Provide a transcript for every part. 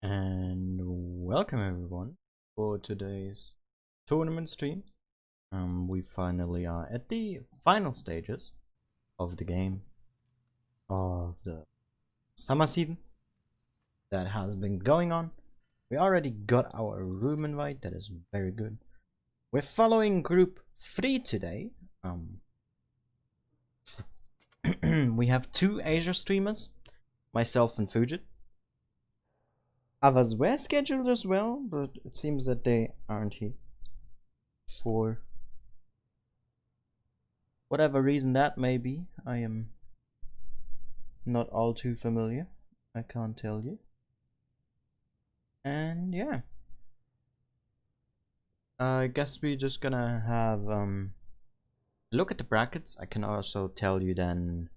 And welcome everyone for today's tournament stream. We finally are at the final stages of the game of the summer season that has been going on. We already got our room invite, that is very good. We're following group 3 today. We have two Asia streamers, myself and Fujit. Others were scheduled as well, but it seems that they aren't here for whatever reason that may be. I am not all too familiar. I can't tell you. And yeah, I guess we're just gonna have look at the brackets. I can also tell you then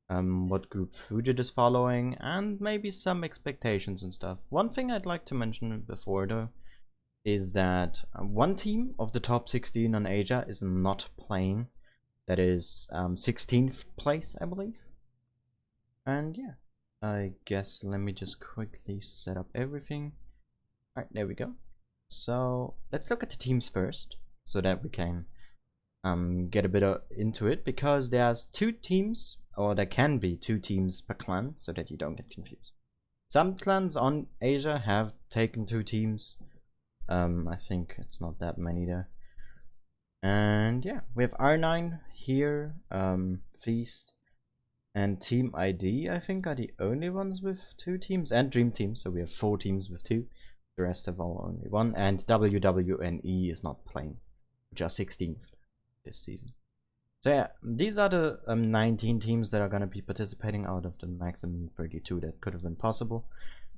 what group Fujit is following and maybe some expectations and stuff. One thing I'd like to mention before though is that one team of the top 16 on Asia is not playing. That is 16th place, I believe. And yeah, I guess let me just quickly set up everything. Alright, there we go. So let's look at the teams first so that we can get a bit into it, because there's two teams, or there can be two teams per clan, so that you don't get confused. Some clans on Asia have taken two teams. I think it's not that many there. And yeah, we have R9 here, Feast, and Team ID, I think, are the only ones with two teams, and Dream Team, so we have 4 teams with 2. The rest have all only 1, and WWNE is not playing, which are 16th this season. So yeah, these are the 19 teams that are going to be participating out of the maximum 32 that could have been possible.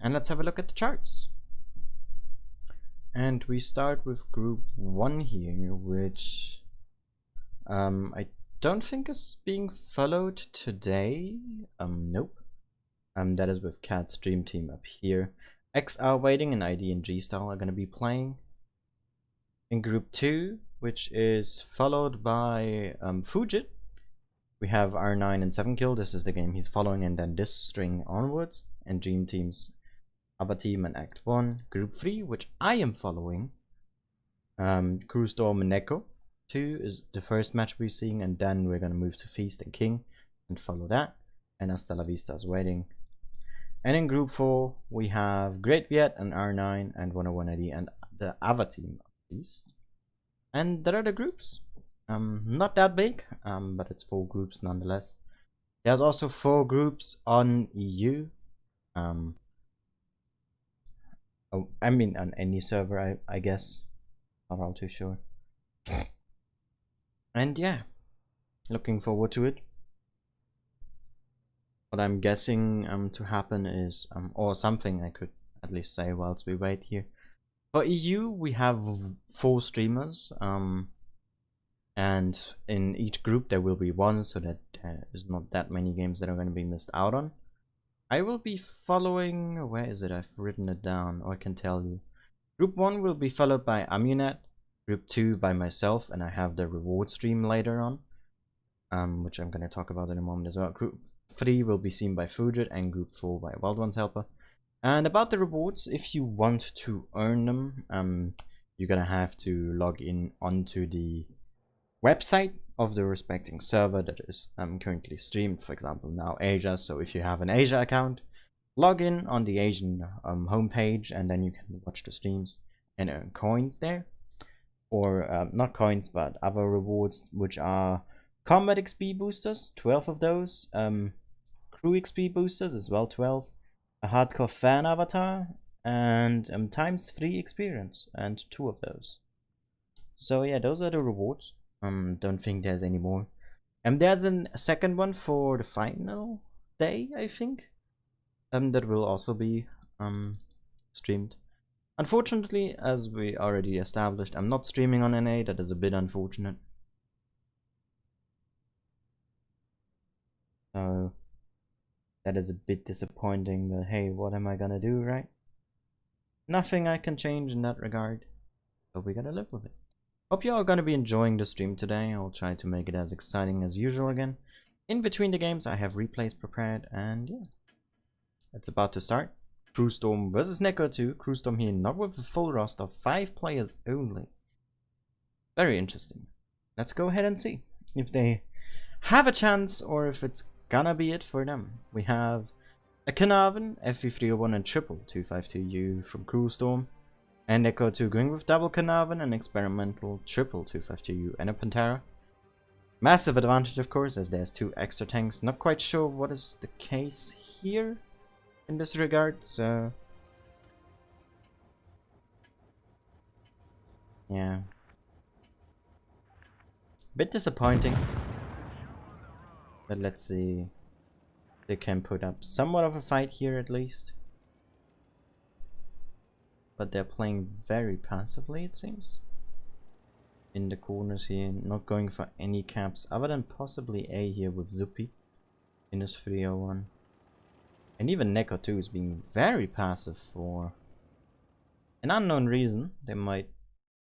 And let's have a look at the charts. And we start with group 1 here, which I don't think is being followed today. Nope. That is with Cat's Dream Team up here. XR Waiting and ID and G-Style are going to be playing. In group 2, which is followed by Fujit, we have R9 and 7kill. This is the game he's following, and then this string onwards. And Dream Team's other team and Act 1. Group 3, which I am following, Crew Storm and Neko 2 is the first match we're seeing, and then we're gonna move to Feast and King and follow that. And Hasta La Vista is waiting. And in group 4, we have Great Viet and R9 and 101 ID and the other team of Feast. And there are the groups. Not that big, but it's 4 groups nonetheless. There's also 4 groups on EU. I mean on any server, I guess. Not all too sure. And yeah, looking forward to it. What I'm guessing to happen is, or something I could at least say whilst we wait here. For EU, we have 4 streamers, and in each group there will be 1, so that there's not that many games that are going to be missed out on. I will be following, where is it? I've written it down, or I can tell you. Group 1 will be followed by Amunet, Group 2 by myself, and I have the reward stream later on, which I'm going to talk about in a moment as well. Group 3 will be seen by Fujit, and Group 4 by Wild Ones Helper. And about the rewards, if you want to earn them, you're going to have to log in onto the website of the respecting server that is currently streamed, for example now Asia. So if you have an Asia account, log in on the Asian homepage, and then you can watch the streams and earn coins there, or not coins but other rewards, which are combat XP boosters, 12 of those, crew XP boosters as well, 12, a hardcore fan avatar, and ×3 experience, and 2 of those. So yeah, those are the rewards. Don't think there's any more. And there's a second one for the final day, I think, that will also be streamed. Unfortunately, as we already established, I'm not streaming on NA. That is a bit unfortunate. So that is a bit disappointing, but hey, what am I gonna do, right? Nothing I can change in that regard, so we gotta live with it. Hope you all are going to be enjoying the stream today. I'll try to make it as exciting as usual again. In between the games, I have replays prepared, and yeah, it's about to start. Crew Storm versus Neko 2. Crew Storm here, not with a full roster of 5 players only. Very interesting. Let's go ahead and see if they have a chance or if it's gonna be it for them. We have a Carnarvon, FV301 and triple 252U from Crew Storm. And Neko 2 going with double Carnarvon and experimental triple 252U and a Pantera. Massive advantage, of course, as there's 2 extra tanks. Not quite sure what is the case here in this regard, so yeah. Bit disappointing. But let's see. They can put up somewhat of a fight here at least. But they're playing very passively, it seems. In the corners here, not going for any caps other than possibly A here with Zupi in his 301. And even Neko 2 is being very passive for an unknown reason. They might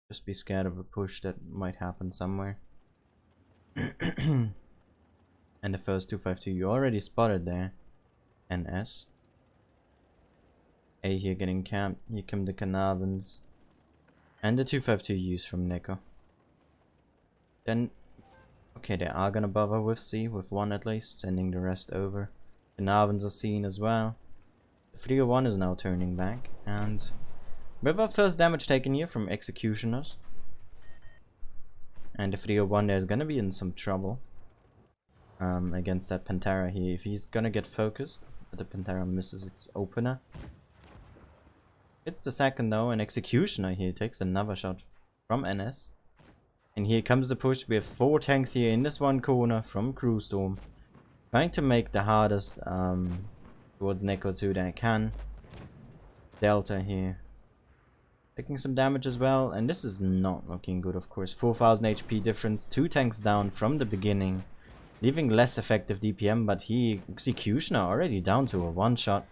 just be scared of a push that might happen somewhere. And the first 252 you already spotted there. NS. A here getting camped. Here come the Carnarvons. And the 252Us from Neko. Then, okay, they are gonna bother with C, with 1 at least, sending the rest over. The Carnarvons are seen as well. The 301 is now turning back, and with our first damage taken here from Executioners. And the 301 there is gonna be in some trouble against that Pantera here. If he's gonna get focused, but the Pantera misses its opener. It's the second though, and Executioner here takes another shot from NS. And here comes the push. We have 4 tanks here in this one corner from Crew Storm. Trying to make the hardest towards Neko 2 that I can. Delta here. Taking some damage as well. And this is not looking good, of course. 4000 HP difference. 2 tanks down from the beginning. Leaving less effective DPM, but he Executioner already down to a 1-shot.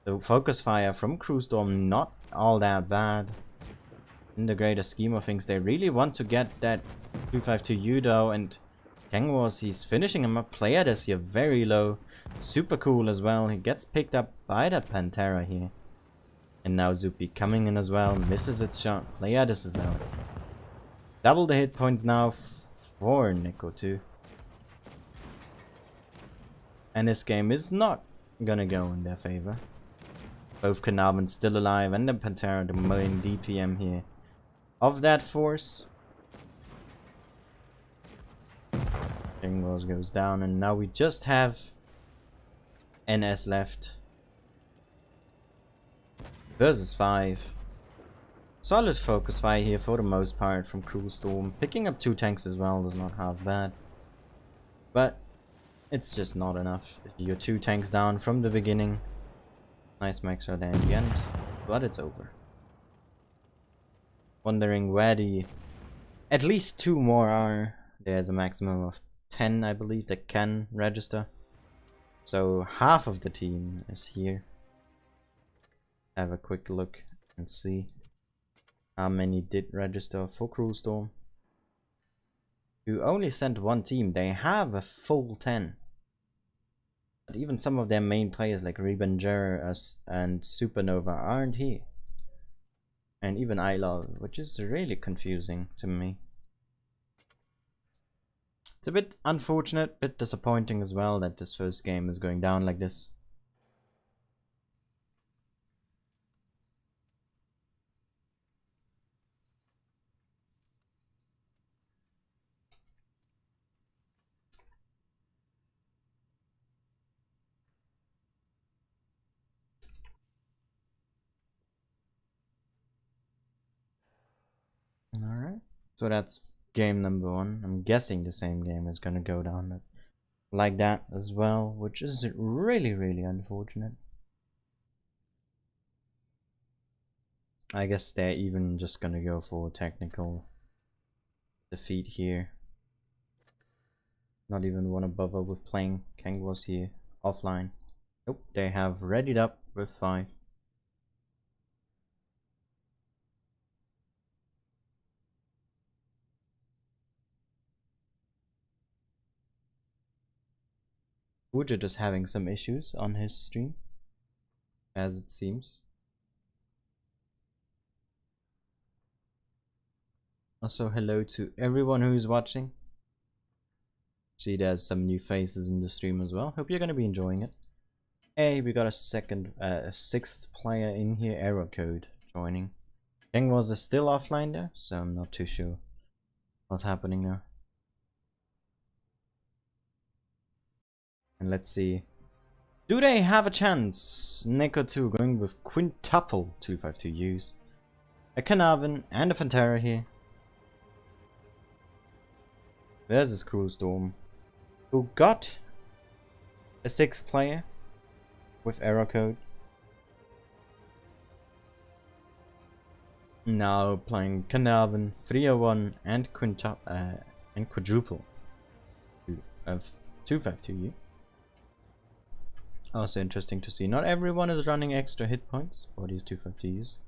The focus fire from Crew Storm not all that bad. In the greater scheme of things, they really want to get that 252U though, and Kangwars, he's finishing him up. Player this here very low. Super cool as well. He gets picked up by that Pantera here. And now Zupi coming in as well. Misses its shot. Player this is out. Double the hit points now for Neko 2. And this game is not gonna go in their favor. Both Carnarvon still alive, and the Pantera, the main DPM here of that force. Kingwars goes down, and now we just have NS left versus 5. Solid focus fire here for the most part from Crew Storm. Picking up 2 tanks as well is not half bad, but it's just not enough. You're 2 tanks down from the beginning. Nice max right there in the end, but it's over. Wondering where the at least 2 more are. There's a maximum of 10, I believe, that can register. So half of the team is here. Have a quick look and see how many did register for Crew Storm. You only sent 1 team. They have a full 10. But even some of their main players like Rebanger and Supernova aren't here. And even iLove, which is really confusing to me. It's a bit unfortunate, bit disappointing as well that this first game is going down like this. Alright, so that's game number 1. I'm guessing the same game is gonna go down like that as well, which is really, really unfortunate. I guess they're even just gonna go for technical defeat here. Not even wanna bother with playing Kangwars here offline. Nope, they have readied up with 5. Wujit is having some issues on his stream. as it seems. Also, hello to everyone who's watching. See, there's some new faces in the stream as well. Hope you're gonna be enjoying it. Hey, we got a sixth player in here, error code, joining. King was still offline there, so I'm not too sure what's happening now. And let's see. Do they have a chance? Neko 2 going with quintuple 252Us. A Carnarvon and a Pantera here. There's this Cruel Storm, who got a 6th player with error code. Now playing Carnarvon, 301 and quadruple of 252U. Also interesting to see. Not everyone is running extra hit points for these 250Us.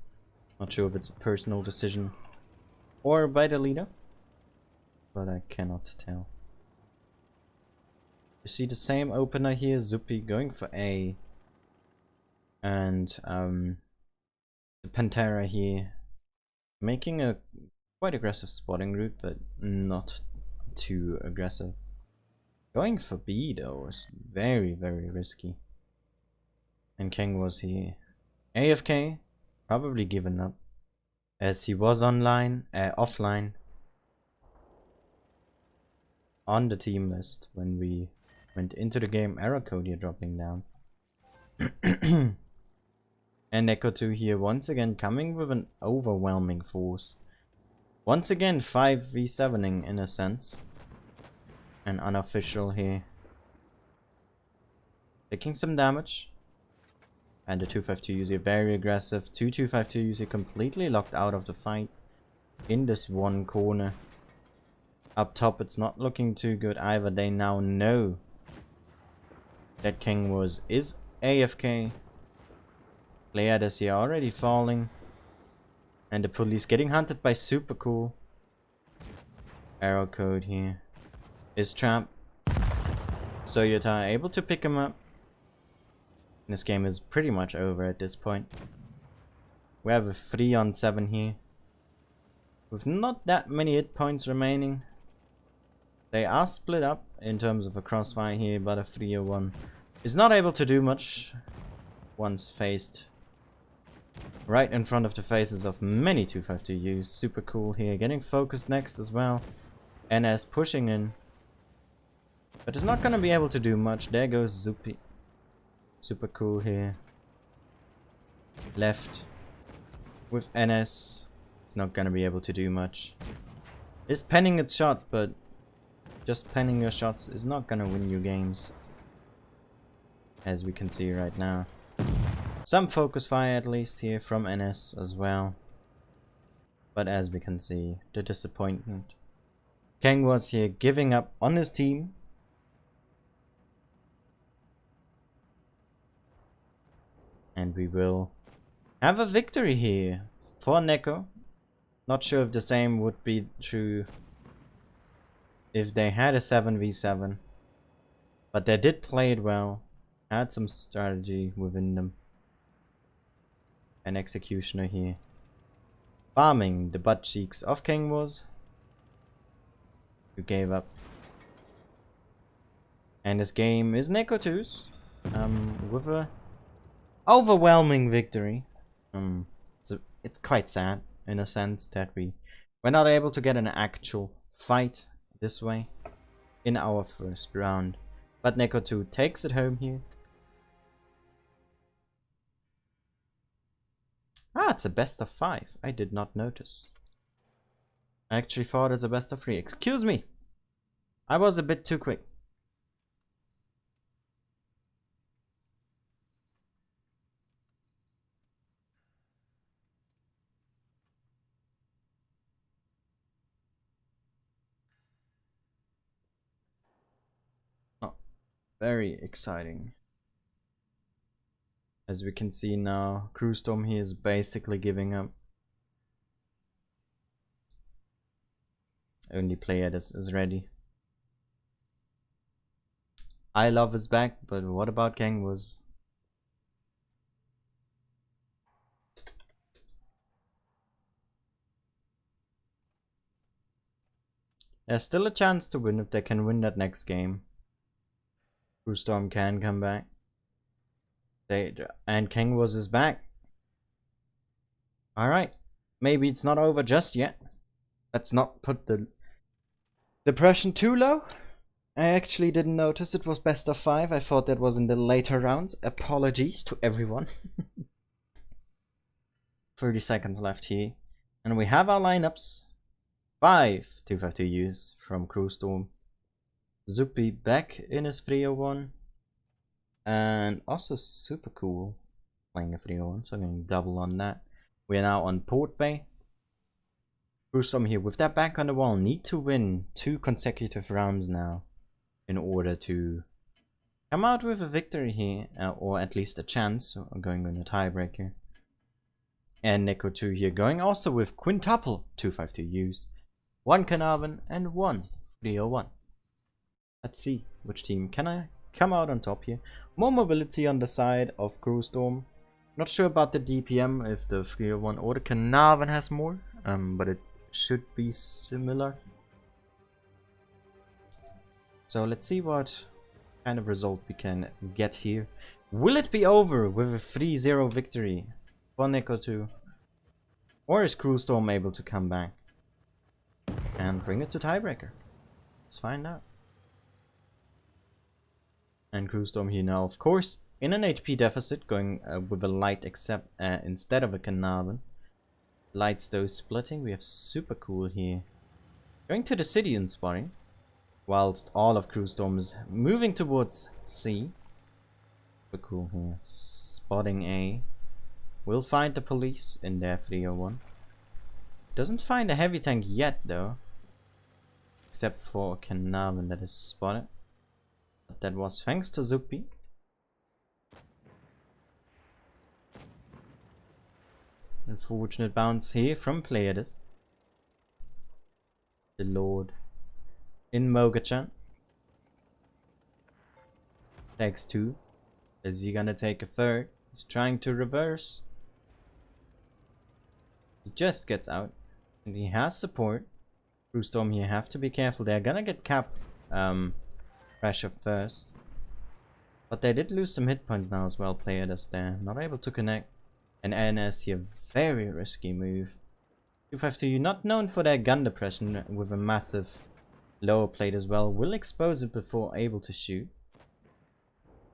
Not sure if it's a personal decision or by the leader, but I cannot tell. You see the same opener here, Zupi going for A, and the Pantera here making a quite aggressive spotting route, but not too aggressive. Going for B though is very, very risky. And King was here AFK, probably given up, as he was offline on the team list when we went into the game. Error code here dropping down. And Neko 2 here once again coming with an overwhelming force. Once again 5v7ing in a sense. An unofficial here. Taking some damage. And the 252 here very aggressive. 252 here completely locked out of the fight. In this one corner. Up top it's not looking too good either. They now know that King is AFK. Player this here already falling. And the police getting hunted by Super Cool. Arrow code here is trapped. So you're able to pick him up. This game is pretty much over at this point. We have a 3-on-7 here. With not that many hit points remaining. They are split up in terms of a crossfire here, but a 301 is not able to do much once faced right in front of the faces of many 252Us. Super Cool here, getting focused next as well. NS pushing in. But is not gonna be able to do much. There goes Zupi. Super Cool here. Left with NS. It's not gonna be able to do much. It's penning its shot, but just penning your shots is not gonna win you games. As we can see right now. Some focus fire at least here from NS as well. But as we can see, the disappointment. Kang was here giving up on his team. And we will have a victory here for Neko. Not sure if the same would be true if they had a 7v7. But they did play it well. Had some strategy within them. An executioner here. Farming the butt cheeks of King was. Who gave up. And this game is Neko 2's. With a overwhelming victory. It's quite sad in a sense that we're not able to get an actual fight this way in our first round. But Neko 2 takes it home here. Ah, it's a best of 5. I did not notice. I actually thought it's a best of 3. Excuse me. I was a bit too quick. Oh, very exciting. As we can see now, Crewstorm here is basically giving up. Only player that is ready. I love is back, but what about Kang was? There's still a chance to win if they can win that next game. Storm can come back. And King is back. Alright. Maybe it's not over just yet. Let's not put the depression too low. I actually didn't notice it was best of 5. I thought that was in the later rounds. Apologies to everyone. 30 seconds left here. And we have our lineups. 5 252Us from Crewstorm. Zuppy back in his 301. And also super cool playing a 301, so I'm going double on that. We are now on Port Bay. Crewstorm here with that back on the wall need to win 2 consecutive rounds now in order to come out with a victory here, or at least a chance. So I'm going on a tiebreaker. And Neko 2 here going also with quintuple 252Us. 1 Carnarvon and 1 301. Let's see which team can I come out on top here. More mobility on the side of Crewstorm. Not sure about the DPM if the 301 or the Carnarvon has more, but it should be similar. So let's see what kind of result we can get here. Will it be over with a 3-0 victory for Neko 2? Or is Crewstorm able to come back and bring it to tiebreaker? Let's find out. And Crewstorm here now, of course, in an HP deficit, going with a light instead of a Carnarvon. Lights though splitting. We have super cool here going to the city and spotting, whilst all of Crewstorm is moving towards C. Super cool here. Spotting A. Will find the police in their 301. Doesn't find a heavy tank yet though, except for Carnarvon that is spotted. But that was thanks to Zuppy. Unfortunate bounce here from Pleiades. The Lord in Mogachan. Takes 2. Is he gonna take a 3rd? He's trying to reverse. He just gets out. And he has support. Crewstorm here have to be careful. They're gonna get cap pressure first. But they did lose some hit points now as well. Pleiades there. Not able to connect. And NS here, very risky move. 252, not known for their gun depression with a massive lower plate as well. Will expose it before able to shoot.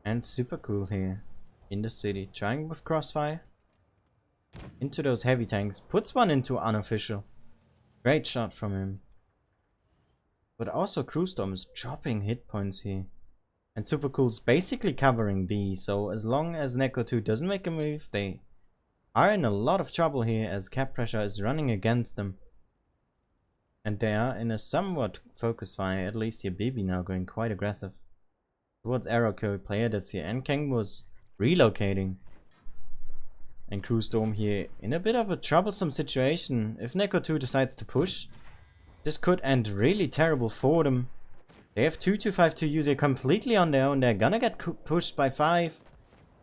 And super cool here in the city. Trying with crossfire. Into those heavy tanks. Puts one into unofficial. Great shot from him. But also Crewstorm is dropping hit points here. And super cool's basically covering B. So as long as Neko 2 doesn't make a move, they are in a lot of trouble here as cap pressure is running against them. And they are in a somewhat focus fire, at least here BB now going quite aggressive. Towards Arrow code player that's here, and Kang was relocating. And Crewstorm here in a bit of a troublesome situation. If Neko 2 decides to push, this could end really terrible for them. They have 2 252Us here completely on their own, they're gonna get pushed by 5.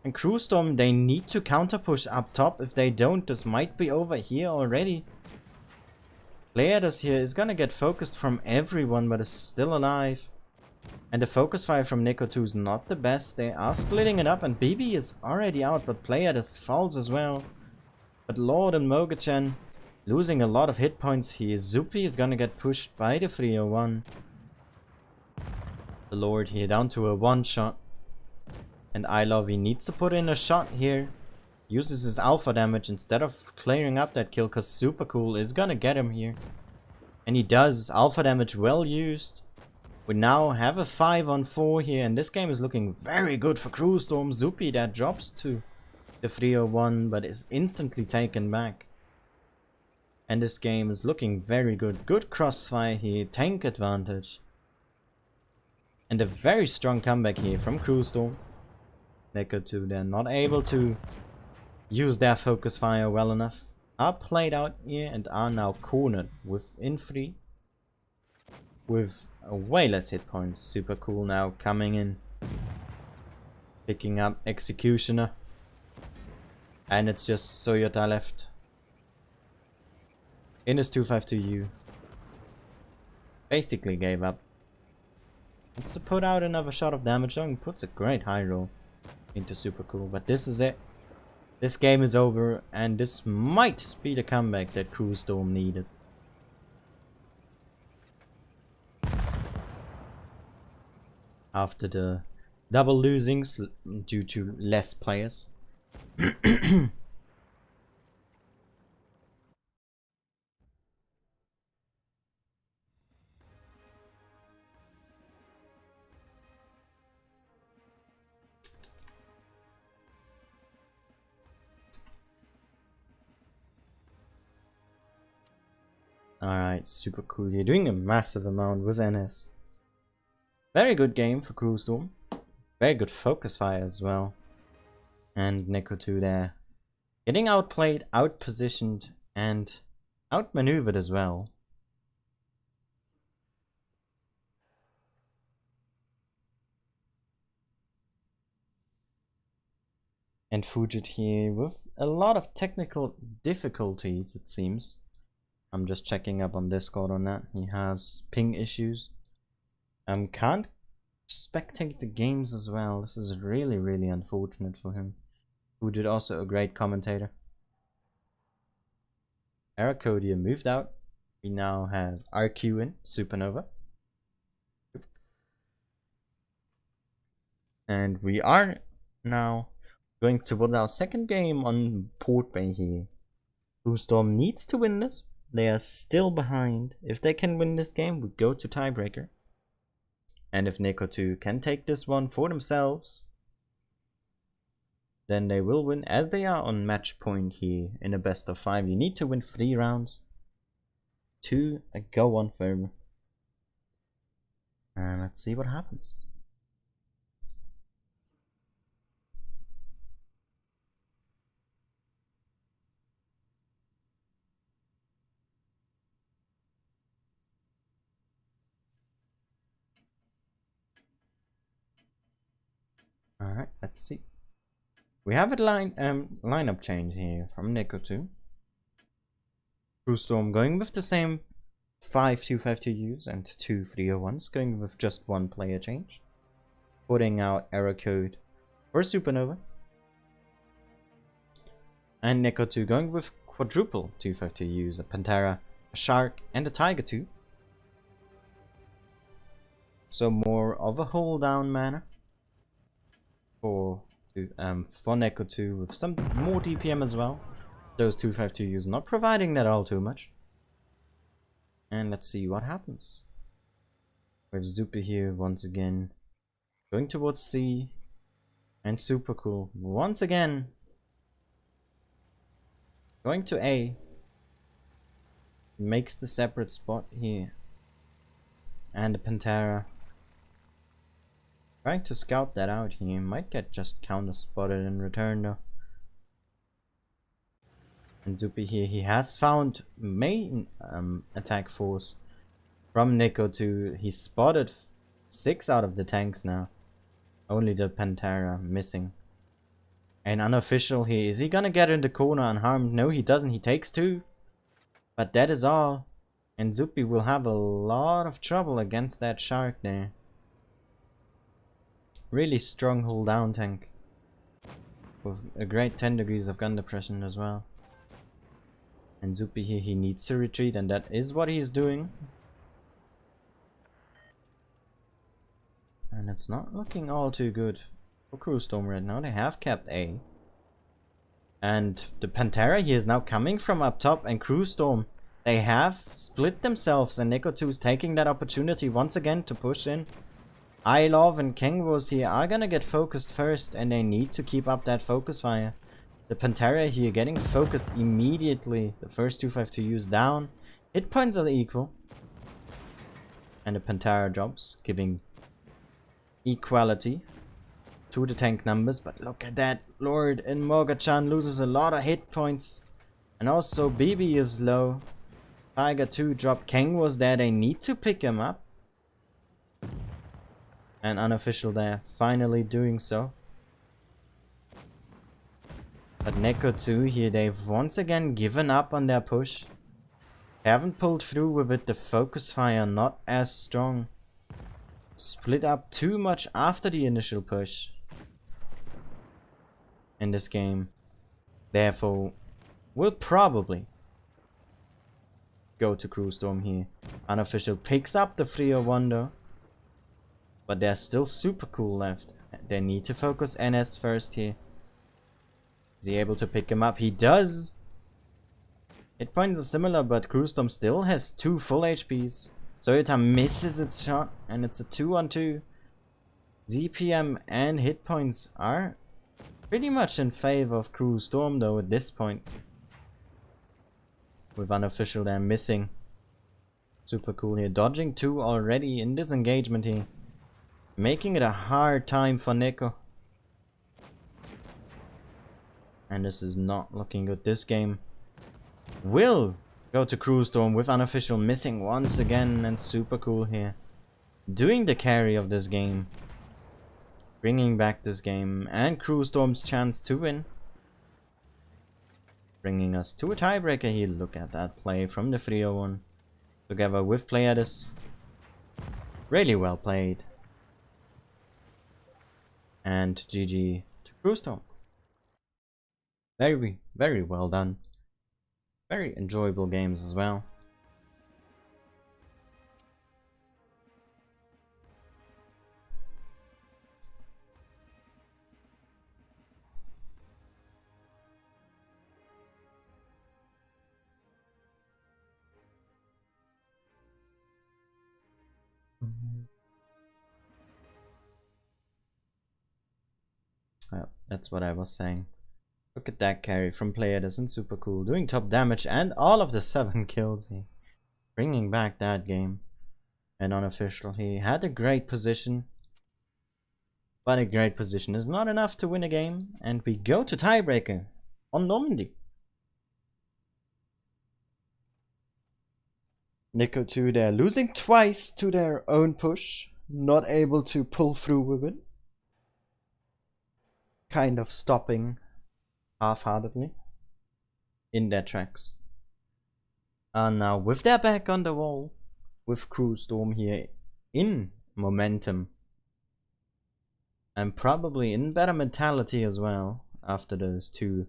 And Crewstorm, they need to counter push up top. If they don't, this might be over here already. Pleiades here is gonna get focused from everyone, but is still alive. And the focus fire from Neko 2 is not the best. They are splitting it up, and BB is already out, but Pleiades falls as well. But Lord and Mogachan losing a lot of hit points here. Zuppy is gonna get pushed by the 301. The Lord here down to a 1-shot. And I Love, he needs to put in a shot here. Uses his alpha damage instead of clearing up that kill, because Super Cool is gonna get him here. And he does. Alpha damage well used. We now have a 5-on-4 here, and this game is looking very good for Crewstorm. Zuppy that drops to the 301, but is instantly taken back. And this game is looking very good. Good crossfire here, tank advantage. And a very strong comeback here from Crewstorm. Neko 2 they're not able to use their focus fire well enough. Are played out here and are now cornered within 3. With way less hit points. Super Cool now coming in. Picking up Executioner. And it's just Soyota left. In his 252U. basically gave up. Wants to put out another shot of damage though and puts a great high roll into super cool. But this is it. This game is over and this might be the comeback that Cruel Storm needed. After the double losings due to less players. Alright, super cool. You're doing a massive amount with NS. Very good game for Cruel Storm. Very good focus fire as well. And Neko 2 there. Getting outplayed, outpositioned, and outmaneuvered as well. And Fujit here with a lot of technical difficulties, it seems. I'm just checking up on Discord on that. He has ping issues. Can't spectate the games as well. This is really, really unfortunate for him. Fujit also a great commentator. Aracodia moved out. We now have RQ in Supernova. And we are now going towards our second game on Port Bay here. Cruel Storm needs to win this. They are still behind. If they can win this game, we go to tiebreaker. And if Neko 2 can take this one for themselves, then they will win, as they are on match point here in a best of 5. You need to win 3 rounds to go on further. And let's see what happens. Alright, let's see. We have a lineup change here from Neko 2. Cruel Storm going with the same 5 252Us and 2 301s, going with just 1 player change. Putting out error code for Supernova. And Neko 2 going with quadruple 252Us, a Pantera, a Shark, and a Tiger 2. So more of a hold down manner for Neko 2 with some more DPM as well. Those 252Us not providing that all too much. And let's see what happens. We have Zupa here once again, going towards C, and super cool once again going to A. Makes the separate spot here, and the Pantera trying to scout that out here. Might get just counter spotted in return though. And Zupi here, he has found main attack force from Neko 2. He spotted 6 out of the tanks now. Only the Pantera missing. And unofficial here, is he gonna get in the corner unharmed? No, he doesn't. He takes 2. But that is all. And Zupi will have a lot of trouble against that Shark there. Really strong hold down tank. With a great 10 degrees of gun depression as well. And Zupi here, he needs to retreat, and that is what he's doing. And it's not looking all too good for Cruel Storm right now. They have kept A. And the Pantera here is now coming from up top, and Cruel Storm, they have split themselves, and Neko 2 is taking that opportunity once again to push in. I Love and Kengwos here are gonna get focused first, and they need to keep up that focus fire. The Pantera here getting focused immediately. The first 252Us down. Hit points are equal. And the Pantera drops, giving equality to the tank numbers. But look at that. Lord and Morga-chan loses a lot of hit points. And also BB is low. Tiger 2 dropped. Kang was there. They need to pick him up. And unofficial there, finally doing so. But Neko 2 here, they've once again given up on their push. Haven't pulled through with it. The focus fire not as strong. Split up too much after the initial push in this game. Therefore, we'll probably go to Crew Storm here. Unofficial picks up the 301 though. But there's still Super Cool left. They need to focus NS first here. Is he able to pick him up? He does! Hit points are similar, but Crew Storm still has 2 full HPs. Soyota misses its shot, and it's a 2-on-2. DPM and hit points are pretty much in favor of Crew Storm though at this point. With Unofficial there missing. Super Cool here, dodging 2 already in this engagement here. Making it a hard time for Nico. And this is not looking good. This game will go to Crew Storm with Unofficial missing once again, and Super Cool here doing the carry of this game, bringing back this game and Crew Storm's chance to win, bringing us to a tiebreaker here. Look at that play from the 301 together with Pleiades. Really well played, and GG to Crew Storm. Very, very well done. Very enjoyable games as well. Well, that's what I was saying. Look at that carry from Pleiades and Super Cool, doing top damage and all of the 7 kills here. Bringing back that game. And Unofficial, he had a great position. But a great position is not enough to win a game. And we go to tiebreaker on Normandy. Nico 2 there, losing twice to their own push. Not able to pull through with it. Kind of stopping half-heartedly in their tracks. And now with their back on the wall, with Crew Storm here in momentum, and probably in better mentality as well after those 2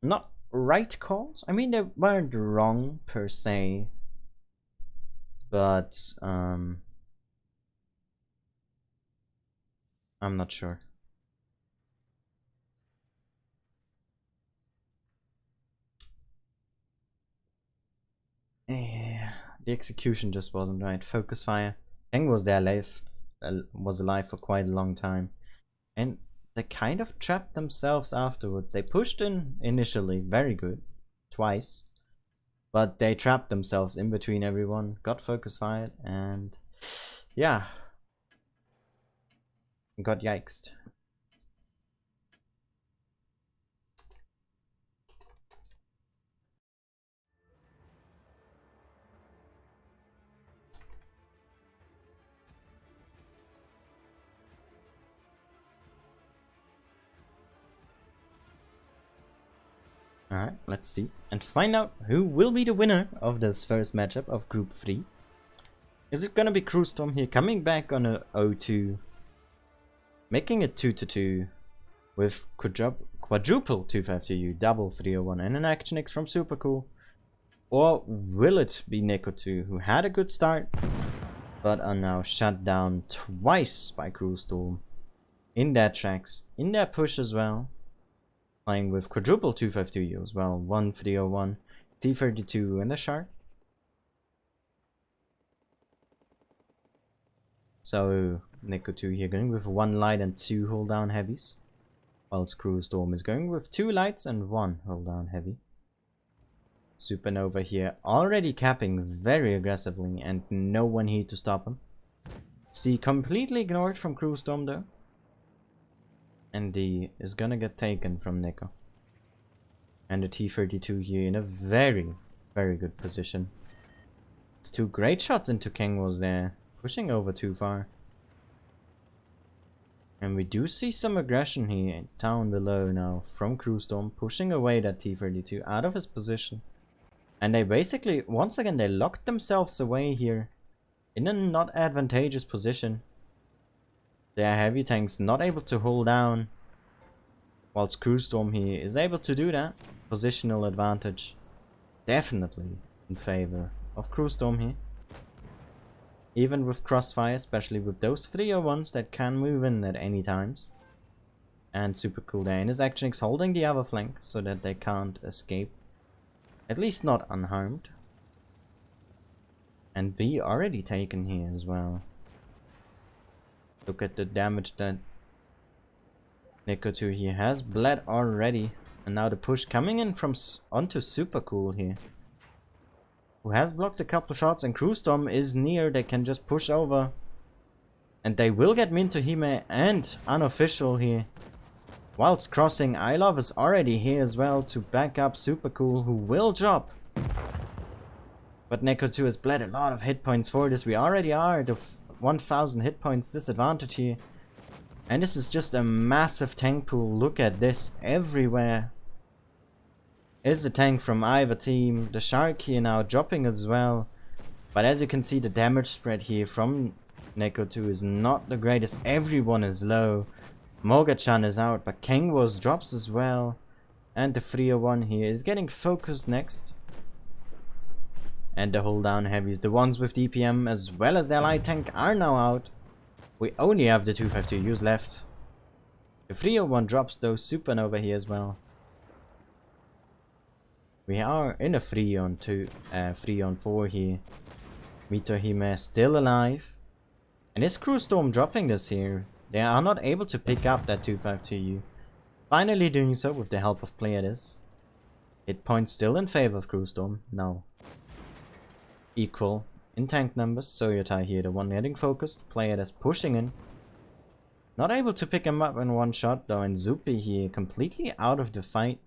not right calls. I mean, they weren't wrong per se, but I'm not sure. Yeah, the execution just wasn't right. Focus fire. Kang was there was alive for quite a long time, and they kind of trapped themselves afterwards. They pushed in initially, very good, twice, but they trapped themselves in between everyone. Got focus fired, and yeah, got yikesed. Alright, let's see and find out who will be the winner of this first matchup of Group 3. Is it gonna be Crew Storm here coming back on a 0-2, making it 2-2 with quadruple 252U, double 301 and an Action X from Super Cool? Or will it be Nico 2, who had a good start but are now shut down twice by Crew Storm in their tracks, in their push as well? Playing with quadruple 252U as well, 1 301, T32 and a Shark. So Nico 2 here going with 1 light and 2 hold down heavies, whilst Crew Storm is going with 2 lights and 1 hold down heavy. Supernova here already capping very aggressively and no one here to stop him. C completely ignored from Crew Storm though. And D is gonna get taken from Nico. And the T32 here in a very, very good position. It's 2 great shots into Kangwos there, pushing over too far. And we do see some aggression here down below now from Crew Storm, pushing away that T32 out of his position. And they basically, once again, they locked themselves away here in a not advantageous position. Their heavy tanks not able to hold down, whilst Crew Storm here is able to do that. Positional advantage definitely in favor of Crew Storm here. Even with Crossfire, especially with those 301s that can move in at any times. And super cool there. And his Actionix holding the other flank so that they can't escape. At least not unharmed. And B already taken here as well. Look at the damage that Nico 2 here has bled already. And now the push coming in from onto Super Cool here. Who has blocked a couple of shots, and Crew Storm is near. They can just push over. And they will get Minto Hime and Unofficial here. Whilst crossing, I Love is already here as well to back up Super Cool, who will drop. But Neko 2 has bled a lot of hit points for this. We already are at the 1000 hit points disadvantage here. And this is just a massive tank pool. Look at this. Everywhere is a tank from either team. The Shark here now dropping as well. But as you can see, the damage spread here from Neko 2 is not the greatest. Everyone is low. Moga-chan is out, but Kengwos drops as well. And the 301 here is getting focused next. And the hold down heavies, the ones with DPM as well as their light tank, are now out. We only have the 252s left. The 301 drops though, Supernova here as well. We are in a 3-on-4 here. Mitohime still alive. And is Crew Storm dropping this here? They are not able to pick up that 252U. Finally doing so with the help of Pleiades. Hit points still in favor of Crew Storm. Now equal in tank numbers. Soyotai here, the one getting focused. Pleiades pushing in. Not able to pick him up in one shot though, and Zupi here completely out of the fight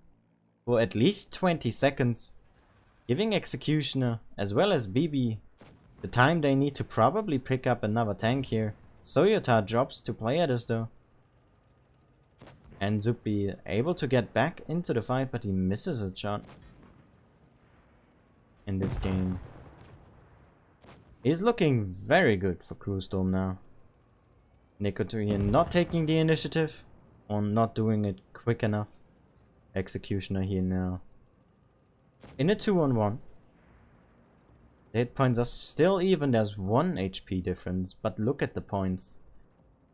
for at least 20 seconds. Giving Executioner as well as BB the time they need to probably pick up another tank here. Soyota drops to Pleiades though. And Zupi able to get back into the fight, but he misses a shot in this game. He's looking very good for Crew Storm now. Nico here not taking the initiative or not doing it quick enough. Executioner here now. In a 2-on-1. The hit points are still even, there's 1 HP difference, but look at the points.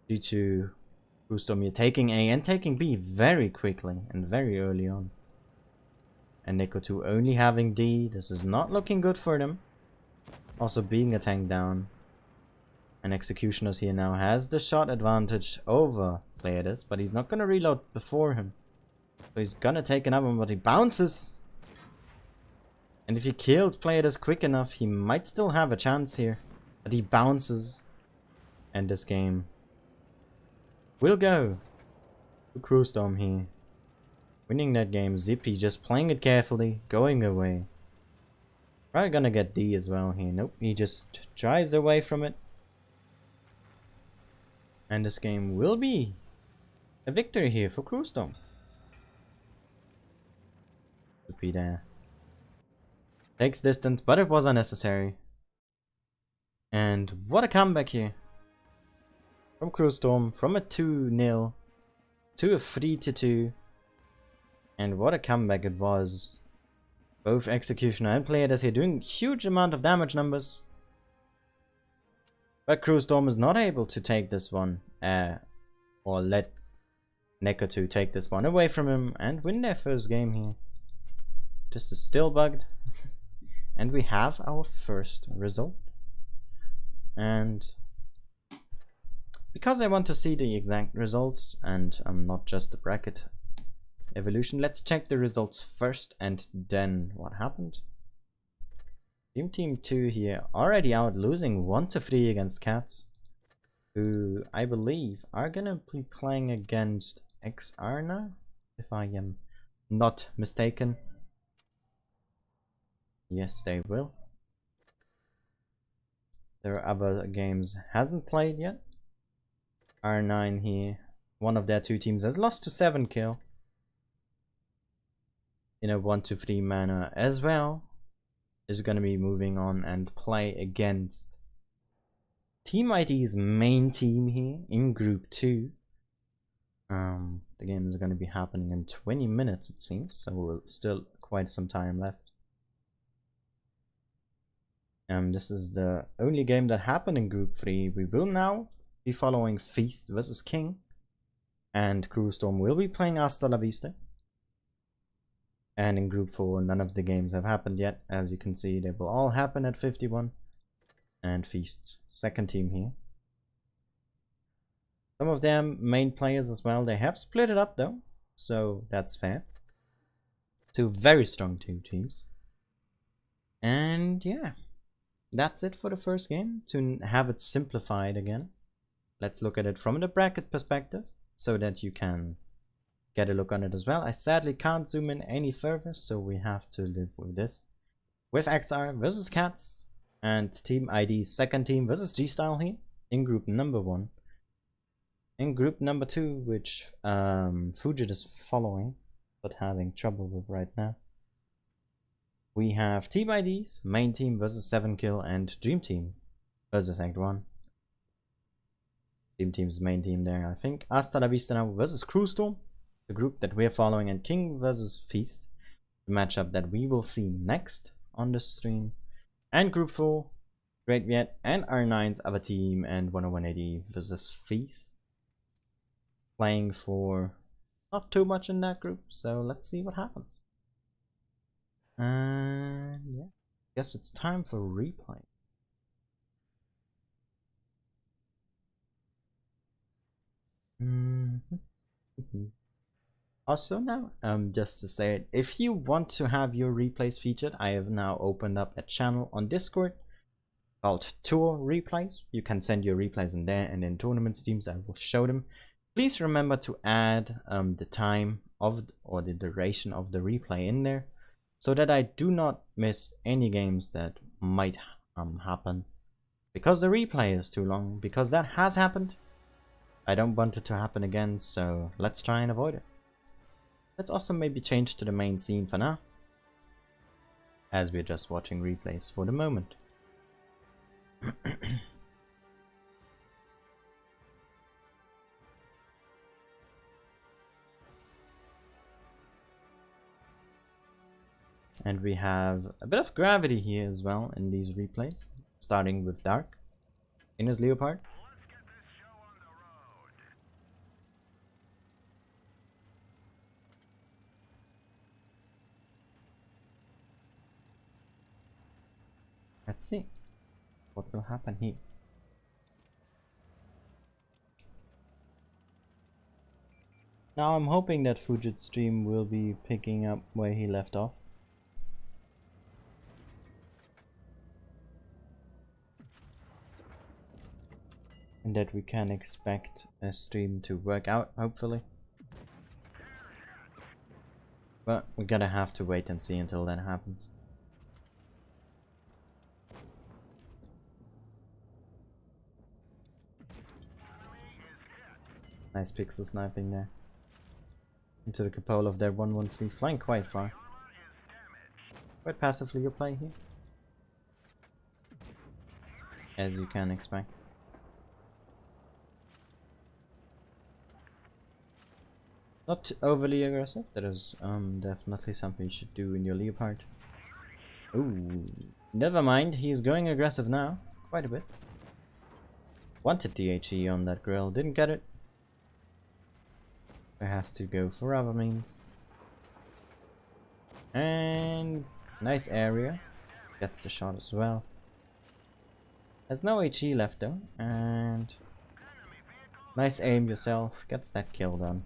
Due to Crew Storm here taking A and taking B very quickly and very early on. And Nico 2 only having D, this is not looking good for them. Also being a tank down. And Executioners here now has the shot advantage over Pleiades, but he's not gonna reload before him. So he's gonna take another one, but he bounces! And if he kills Pleiades quick enough, he might still have a chance here. But he bounces. And this game will go to Crew Storm here. Winning that game. Zippy just playing it carefully, going away. Probably gonna get D as well here. Nope, he just drives away from it. And this game will be a victory here for Crew Storm. Zippy there. Takes distance, but it was unnecessary. And what a comeback here. From Crew Storm, from a 2-0 to a 3-2. And what a comeback it was. Both Executioner and Pleiades here doing huge amount of damage numbers. But Crew Storm is not able to take this one. Or let Neko 2 take this one away from him and win their first game here. This is still bugged. And we have our first result. And because I want to see the exact results and not just the bracket evolution, let's check the results first and then what happened. Team 2 here already out, losing 1-3 against Cats, who I believe are gonna be playing against XR now, if I am not mistaken. Yes, they will. There are other games hasn't played yet. R9 here, one of their two teams has lost to 7 kill in a 1-3 manner as well. is going to be moving on and play against Team ID's main team here in Group 2. The game is going to be happening in 20 minutes, it seems, so we're still quite some time left. This is the only game that happened in Group 3. We will now be following Feast versus King, and Crew Storm will be playing Hasta La Vista. And in Group 4, none of the games have happened yet. As you can see, they will all happen at 51. And Feast's second team here. Some of them main players as well. They have split it up though, so that's fair. Two very strong teams. And yeah, that's it for the first game. To have it simplified again, let's look at it from the bracket perspective so that you can get a look on it as well. I sadly can't zoom in any further, so we have to live with this. With XR versus Cats and Team ID's second team versus G-Style here in group number 1. In group number 2, which Fujit is following but having trouble with right now, we have Team ID's main team versus 7kill and Dream Team versus Act 1. Dream Team's main team there, I think. Hasta La Vista now versus Crew Storm, the group that we're following, and King versus Feast, the matchup that we will see next on the stream. And group 4, Great Viet and R9's other team and 10180 versus Feast, playing for not too much in that group, so let's see what happens. And yeah, guess it's time for replay. Also now, just to say it, if you want to have your replays featured, I have now opened up a channel on Discord called Tour Replays. You can send your replays in there, and in tournament streams I will show them. Please remember to add the time of or the duration of the replay in there, so that I do not miss any games that might happen because the replay is too long, because that has happened. I don't want it to happen again, so let's try and avoid it. Let's also maybe change to the main scene for now, as we're just watching replays for the moment. And we have a bit of gravity here as well in these replays, starting with Dark in his Leopard. Let's see what will happen here. Now I'm hoping that Fujit's stream will be picking up where he left off. And that we can expect a stream to work out, hopefully. But we're gonna have to wait and see until that happens. Nice pixel sniping there. Into the cupola of their 113, flying quite far. Quite passively you play here, as you can expect. Not overly aggressive, that is definitely something you should do in your Leopard. Ooh, never mind, he's going aggressive now, quite a bit. Wanted DHE on that grill, didn't get it. It has to go for other means. And nice area, gets the shot as well. Has no HE left though, and nice aim yourself, gets that kill done.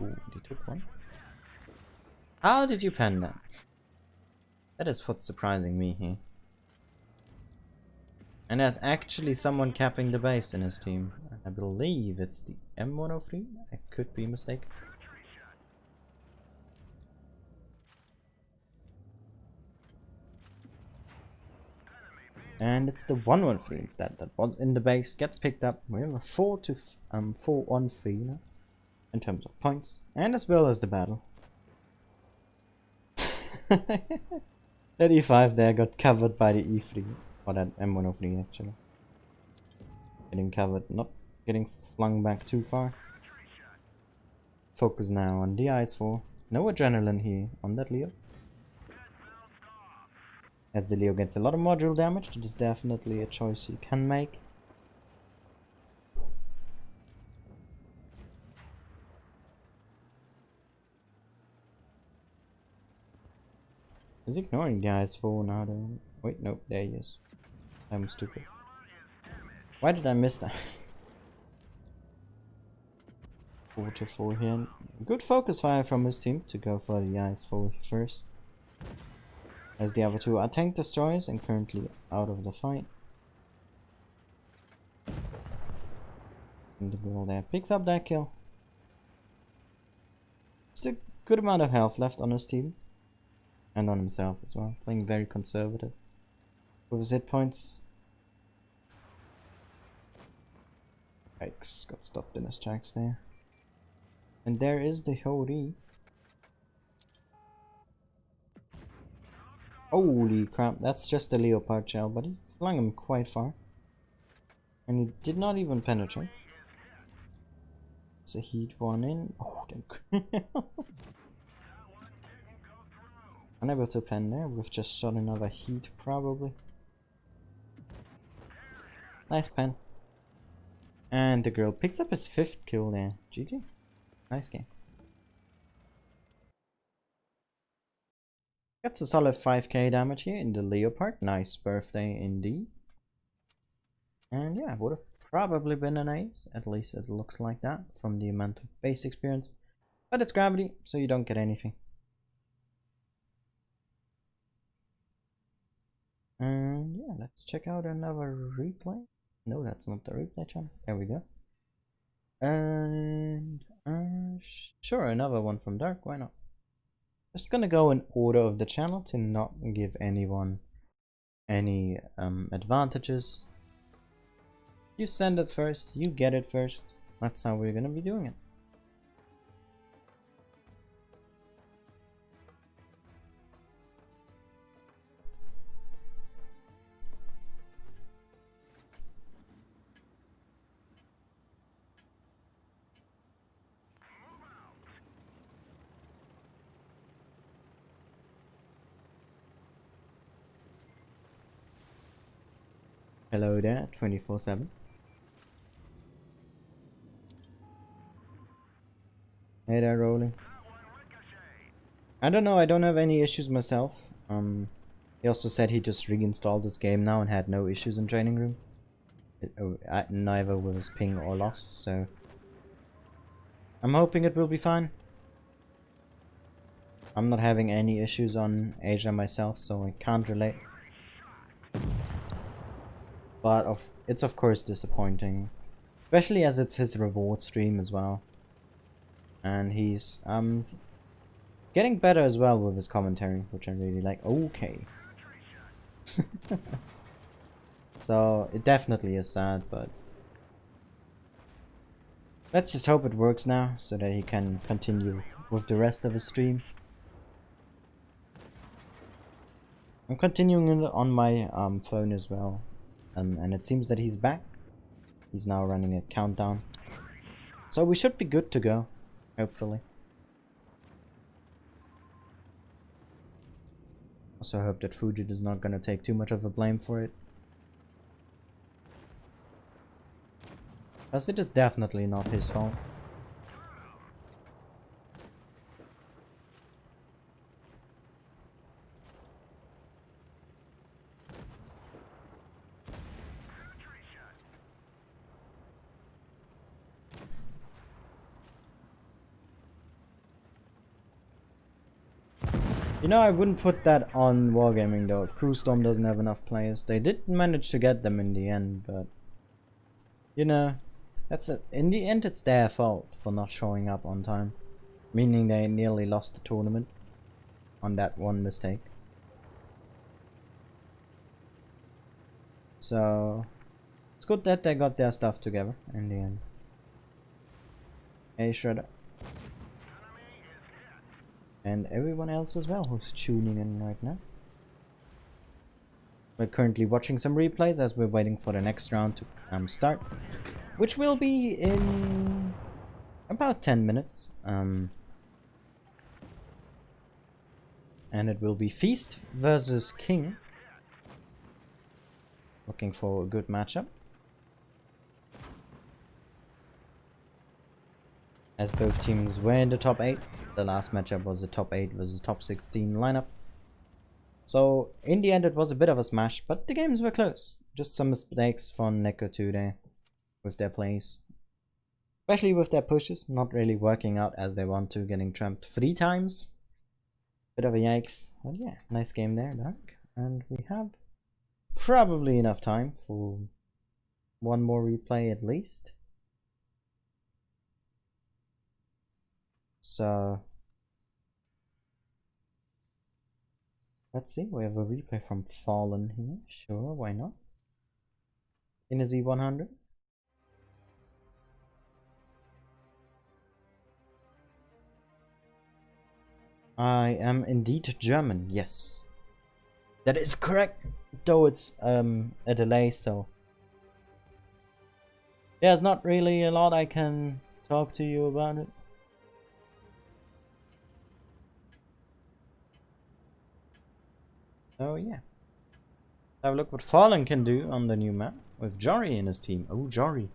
Ooh, you took one. How did you pen that? That is what's surprising me here. And there's actually someone capping the base in his team. I believe it's the M103. I could be mistaken. And it's the 113 instead that was in the base, gets picked up. We have a 4-on-3 now in terms of points, and as well as the battle. That E5 there got covered by the E3. Or that M103 actually. Getting covered, not getting flung back too far. Focus now on the IS-4. No adrenaline here on that Leo. As the Leo gets a lot of module damage, it is definitely a choice you can make. He's ignoring the IS-4 now though. Wait, no, there he is. I'm stupid. Why did I miss that? 4-4 here. Good focus fire from his team to go for the IS-4 first. As the other two are tank destroyers and currently out of the fight. And the girl there picks up that kill. Just a good amount of health left on his team. And on himself as well. Playing very conservative with his hit points. Yikes, got stopped in his tracks there. And there is the Hori. Holy crap, that's just a Leopard shell, but he flung him quite far. And he did not even penetrate. It's a heat one in. Oh, unable to pen there. We've just shot another heat probably. Nice pen. And the girl picks up his 5th kill there. GG. Nice game. Gets a solid 5k damage here in the Leopard. Nice birthday indeed. And yeah, would have probably been an ace. At least it looks like that from the amount of base experience. But it's gravity, so you don't get anything. And yeah, let's check out another replay. No, that's not the replay channel. There we go. And sure, another one from Dark. Why not? Just gonna go in order of the channel to not give anyone any advantages. You send it first, you get it first. That's how we're gonna be doing it. Hello there, 24/7. Hey there, Rolling. I don't know, I don't have any issues myself. He also said he just reinstalled this game now and had no issues in training room. Neither with his ping or loss, so I'm hoping it will be fine. I'm not having any issues on Asia myself, so I can't relate. But it's of course disappointing, especially as it's his reward stream as well. And he's getting better as well with his commentary, which I really like. Okay. So it definitely is sad, but let's just hope it works now so that he can continue with the rest of his stream. I'm continuing it on my phone as well, and it seems that he's back. He's now running a countdown, so we should be good to go, hopefully. Also hope that Fujit is not gonna take too much of the blame for it, because it is definitely not his fault. You know, I wouldn't put that on Wargaming though. If Crewstorm doesn't have enough players, they did manage to get them in the end, but you know, in the end it's their fault for not showing up on time, meaning they nearly lost the tournament on that one mistake. So it's good that they got their stuff together in the end. Hey Shredder. And everyone else as well who's tuning in right now. We're currently watching some replays as we're waiting for the next round to start, which will be in about 10 minutes. And it will be Feast versus King. Looking for a good matchup, as both teams were in the top 8. The last matchup was the top 8 versus top 16 lineup. So in the end it was a bit of a smash, but the games were close. Just some mistakes from Neko today with their plays. Especially with their pushes, not really working out as they want to, getting tramped 3 times. Bit of a yikes. But yeah, nice game there, Dark. And we have probably enough time for one more replay at least. So let's see, we have a replay from Fallen here. Sure, why not? In a Z100. I am indeed German, yes. That is correct, though it's a delay, so there's not really a lot I can talk to you about it. So yeah, have a look what Fallen can do on the new map with Jory in his team. Oh, Jory.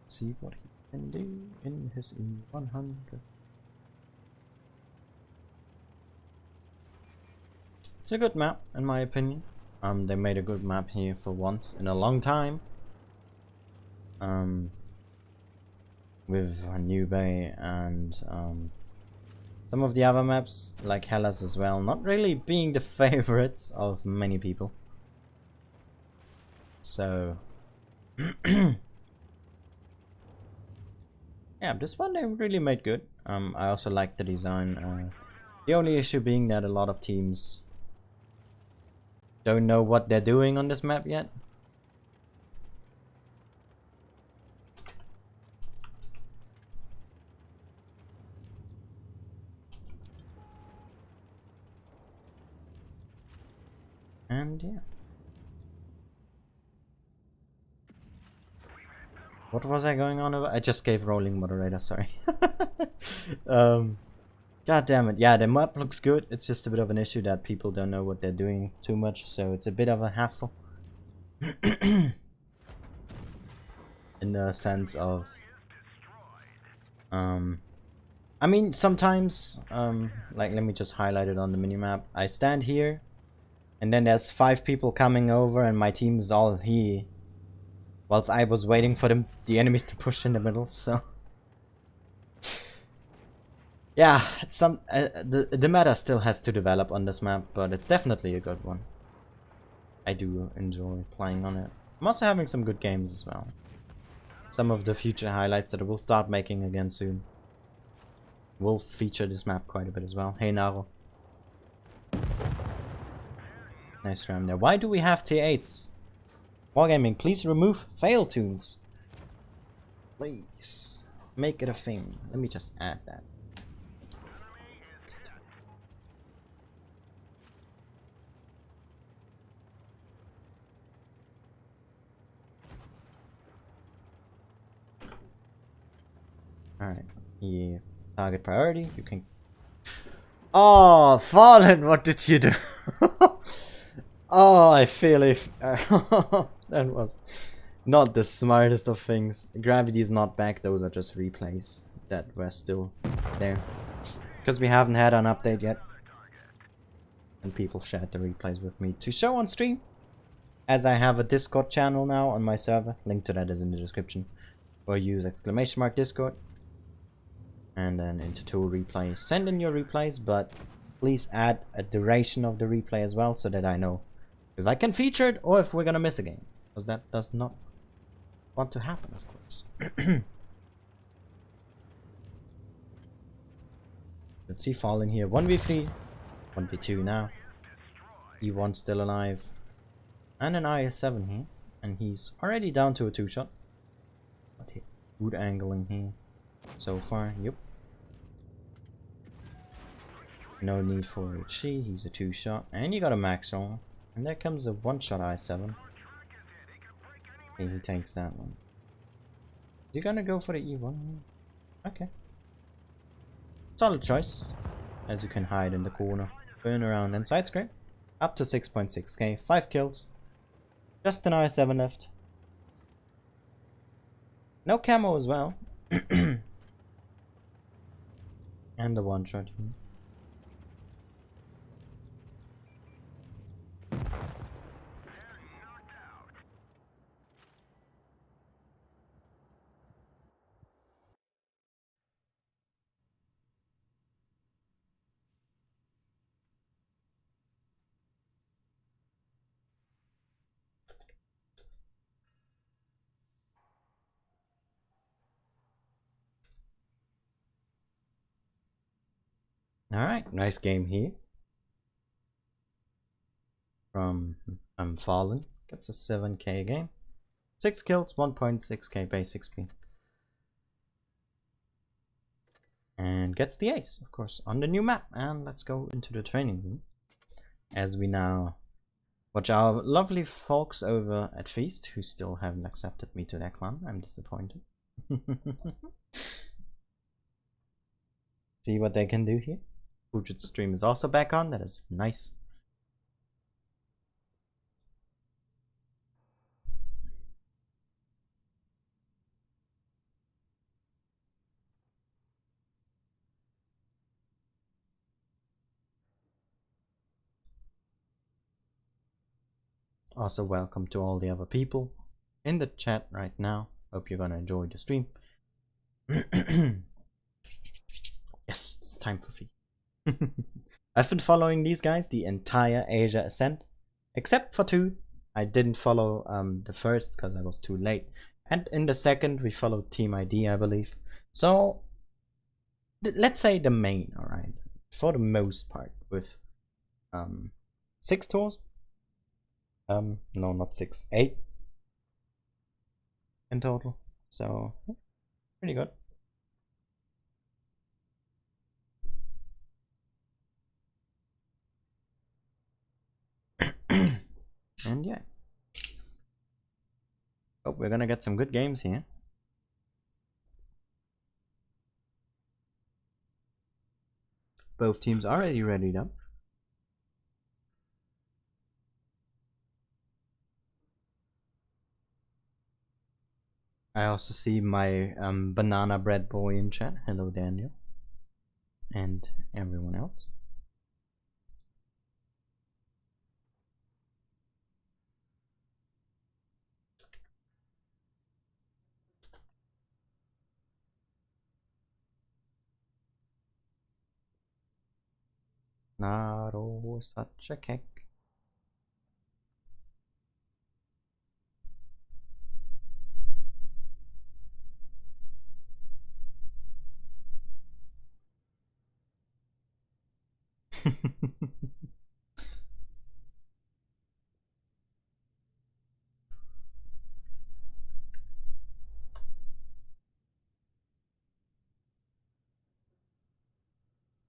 Let's see what he can do in his E100. It's a good map, in my opinion. They made a good map here for once in a long time. With New Bay and some of the other maps, like Hellas as well, not really being the favorites of many people. So yeah, this one they really made good. I also like the design. The only issue being that a lot of teams don't know what they're doing on this map yet. And yeah. What was I going on about? I just gave rolling moderator, sorry. God damn it. Yeah, the map looks good. It's just a bit of an issue that people don't know what they're doing too much, so it's a bit of a hassle. In the sense of I mean, sometimes like, let me just highlight it on the minimap. I stand here and then there's 5 people coming over and my team is all here, whilst I was waiting for the enemies to push in the middle. So yeah, it's the meta still has to develop on this map, but it's definitely a good one. I do enjoy playing on it. I'm also having some good games as well. Some of the future highlights that I will start making again soon will feature this map quite a bit as well. Hey Naro. Nice ram there. Why do we have T8s? Wargaming, please remove fail tunes. Please. Make it a thing. Let me just add that. Alright. Yeah. Target priority. You can... Oh, Fallen, what did you do? Oh, I feel if... that was not the smartest of things. Gravity is not back. Those are just replays that were still there. Because we haven't had an update yet. And people shared the replays with me to show on stream. As I have a Discord channel now on my server. Link to that is in the description. Or use !Discord. And then into tool replay. Send in your replays, but please add a duration of the replay as well, so that I know if I can feature it or if we're gonna miss a game. Because that does not want to happen, of course. Let's see Fallen here. 1v3, 1v2 now. E1 still alive. And an IS-7 here. And he's already down to a 2-shot. But good angling here. So far, yep. No need for a Chi, he's a 2-shot. And you got a max on. And there comes a 1-shot I-7. Okay, he takes that one. Is he gonna go for the E1? Okay. Solid choice. As you can hide in the corner. Burn around and side scrape. Up to 6.6k. 5 kills. Just an I-7 left. No camo as well. And the 1-shot here. Alright, nice game here. From Fallen. Gets a 7k game. 6 kills, 1.6k base XP. And gets the ace, of course, on the new map. And let's go into the training room. As we now watch our lovely folks over at Feast, who still haven't accepted me to their clan. I'm disappointed. See what they can do here. Fujit's stream is also back on. That is nice. Also, welcome to all the other people in the chat right now. Hope you're gonna enjoy the stream. Yes, it's time for feed. I've been following these guys the entire Asia Ascent, except for 2. I didn't follow the first because I was too late, and in the second we followed Team ID, I believe. So let's say the main, alright, for the most part, with 6 tours. No, not 6, 8 in total. So pretty good. And yeah, hope we're gonna get some good games here. Both teams already readied up. I also see my banana bread boy in chat. Hello, Daniel. And everyone else. Naro, such a cake.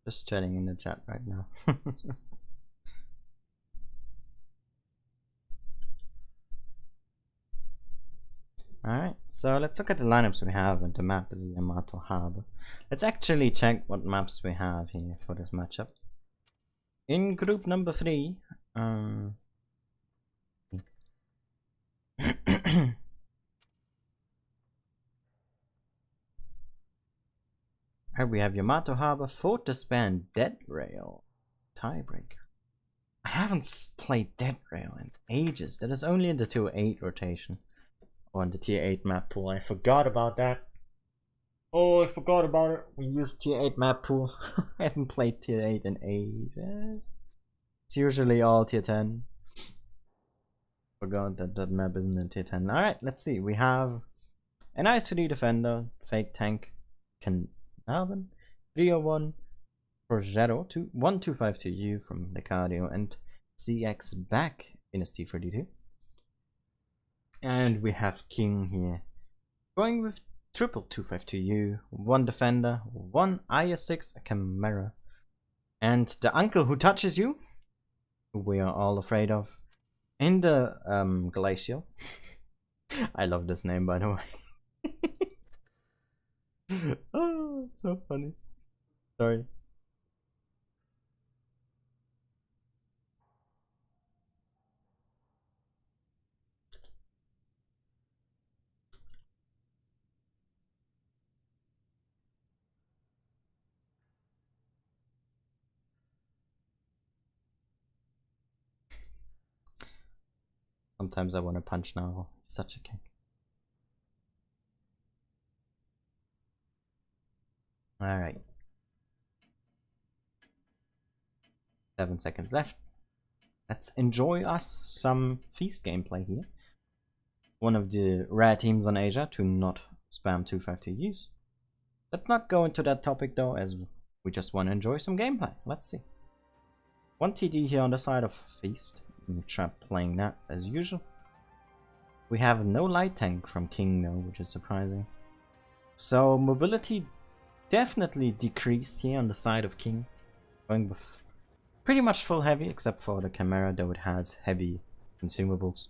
Just chatting in the chat right now. Alright, so let's look at the lineups we have, and the map is Yamato Harbor. Let's actually check what maps we have here for this matchup. In group number 3, we have Yamato Harbor, Fort Despair, and Dead Rail. Tiebreaker. I haven't played Dead Rail in ages. That is only in the Tier 8 rotation. Or in the Tier 8 map pool. I forgot about that. Oh, I forgot about it. We used Tier 8 map pool. I haven't played Tier 8 in ages. It's usually all Tier 10. Forgot that that map isn't in Tier 10. Alright, let's see. We have an IS-3 Defender, Fake Tank, Alvin, 301, Progetto, 1252U from the Cardio, and CX back in ST32. And we have King here. Going with triple 252U, 1 defender, 1 IS6, a Chimera. And the uncle who touches you, who we are all afraid of, in the Glacial. I love this name, by the way. Oh, it's so funny. Sorry. Sometimes I want to punch now. He's such a king. Alright. 7 seconds left. Let's enjoy us some Feast gameplay here. One of the rare teams on Asia to not spam 252Us. Let's not go into that topic though, as we just want to enjoy some gameplay. Let's see. 1 TD here on the side of Feast. Trap playing that as usual. We have no light tank from King though, which is surprising. So mobility definitely decreased here on the side of King. Going with pretty much full heavy, except for the Chimera, though it has heavy consumables.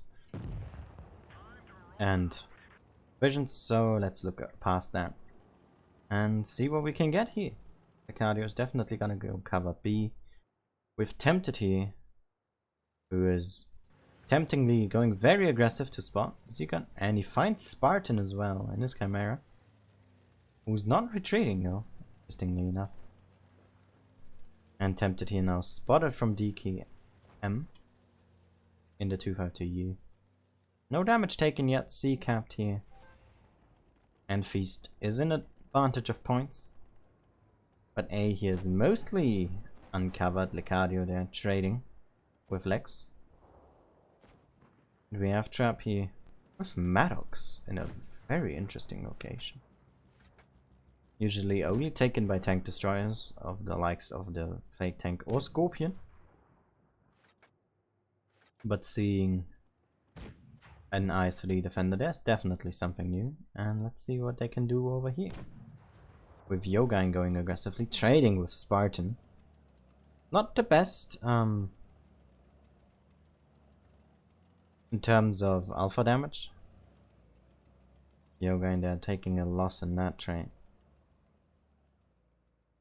And visions, so let's look past that. And see what we can get here. The cardio is definitely gonna go cover B. With Tempted here, who is temptingly going very aggressive to spot Zegan, and he finds Spartan as well in his Chimera, who's not retreating though, interestingly enough. And Tempted here now spotted from DK M in the 252U. No damage taken yet, C capped here. And Feast is in advantage of points. But A here is mostly uncovered. Lecadio there trading with Lex. And we have Trap here with Maddox in a very interesting location. Usually only taken by tank destroyers of the likes of the fake tank or Scorpion. But seeing an IS3 defender, there's definitely something new. And let's see what they can do over here. With Yogain going aggressively, trading with Spartan. Not the best in terms of alpha damage. Yogain there taking a loss in that trade.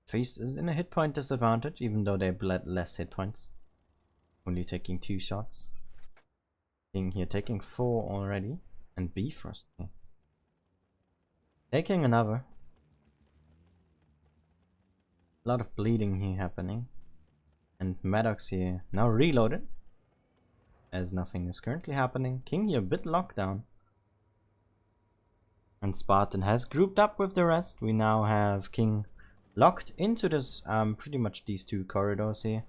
Feast is in a hit point disadvantage, even though they bled less hit points. Only taking 2 shots. King here taking 4 already. And Bifrost here taking another. A lot of bleeding here happening. And Maddox here now reloaded, as nothing is currently happening. King here a bit locked down. And Spartan has grouped up with the rest. We now have King locked into this pretty much these 2 corridors here.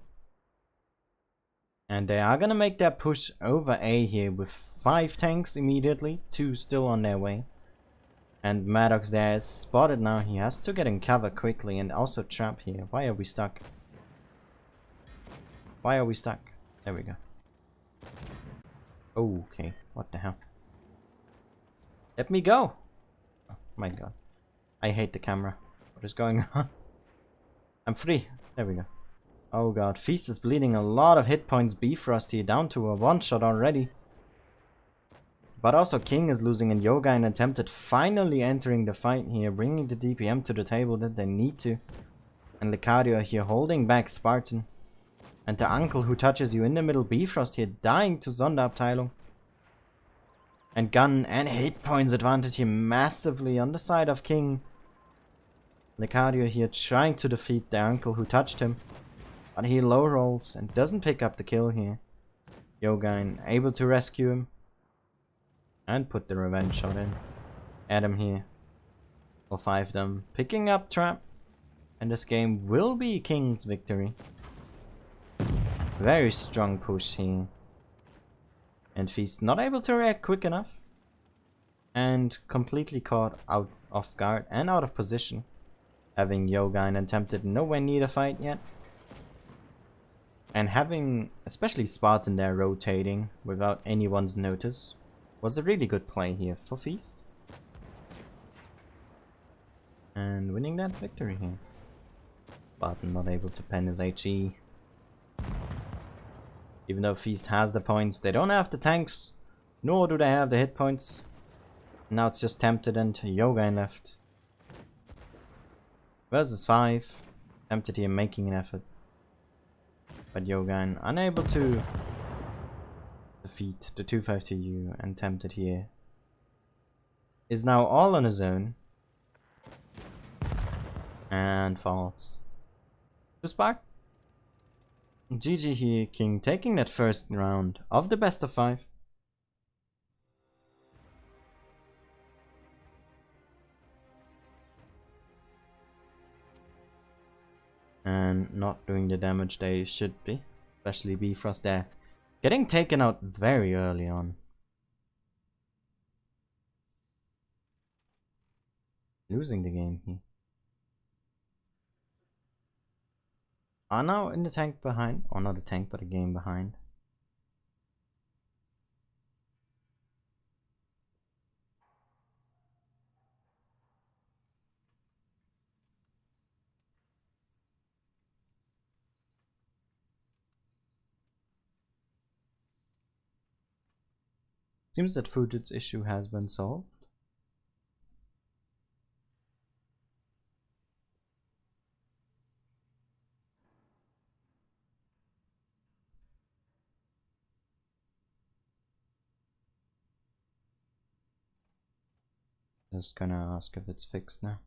And they are gonna make their push over A here with 5 tanks immediately, 2 still on their way. And Maddox there is spotted now. He has to get in cover quickly and also trap here. Why are we stuck? Why are we stuck? There we go. Okay, what the hell? Let me go! Oh my god. I hate the camera. What is going on? I'm free. There we go. Oh god, Feast is bleeding a lot of hit points. Bifrost here down to a 1-shot already. But also King is losing, and Yogain attempted finally entering the fight here, bringing the DPM to the table that they need to. And Lecadio here holding back Spartan. And the uncle who touches you in the middle, Bifrost here dying to Sonderabteilung. And gun and hit points advantage here massively on the side of King. Lecadio here trying to defeat the uncle who touched him. But he low rolls and doesn't pick up the kill here. Yogain able to rescue him. And put the revenge shot in. Adam here. Or 5 them. Picking up Trap. And this game will be King's victory. Very strong push here. And Feast not able to react quick enough. And completely caught out off guard and out of position. Having Yogain and Tempted nowhere near the fight yet. And having especially Spartan there rotating without anyone's notice was a really good play here for Feast. And winning that victory here. Spartan not able to pen his HE. Even though Feast has the points, they don't have the tanks, nor do they have the hit points. Now it's just Tempted and Yogain left. Versus 5. Tempted here making an effort. But Yogain unable to defeat the 252U, and Tempted here is now all on his own. And falls. To Spark. GG here, King taking that first round of the best of 5. And not doing the damage they should be, especially Bifrost there. Getting taken out very early on. Losing the game here. Are now in the tank behind, or not a tank but a game behind. Seems that Fujit's issue has been solved. Just gonna ask if it's fixed now.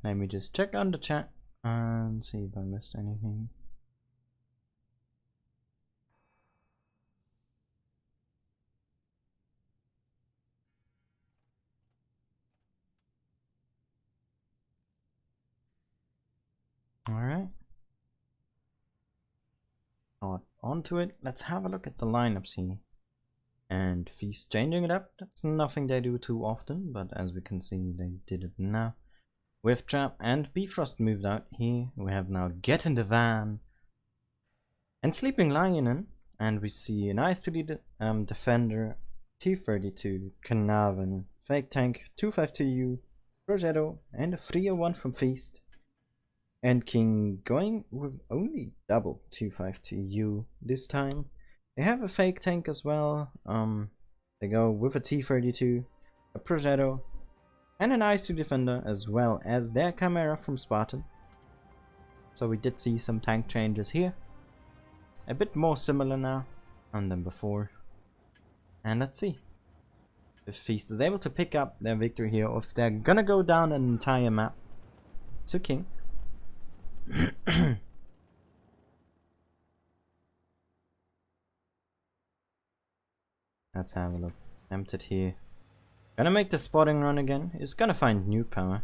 Let me just check on the chat and see if I missed anything. Alright. Onto it. Let's have a look at the lineups here. And Feast changing it up. That's nothing they do too often, but as we can see, they did it now. With Trap and Bifrost moved out here. We have now Get in the Van and Sleeping Lion in. And we see an Ice Defender, T32, Carnarvon, Fake Tank, 252U, Progetto, and a 301 from Feast. And King going with only double 252U this time. They have a Fake Tank as well. They go with a T32, a Progetto, and an Ice Defender, as well as their Chimera from Spartan. So we did see some tank changes here. A bit more similar now than before. And let's see if Feast is able to pick up their victory here, or if they're gonna go down an entire map to King. Let's have a look. Tempted here. Gonna make the spotting run again. Is gonna find new power.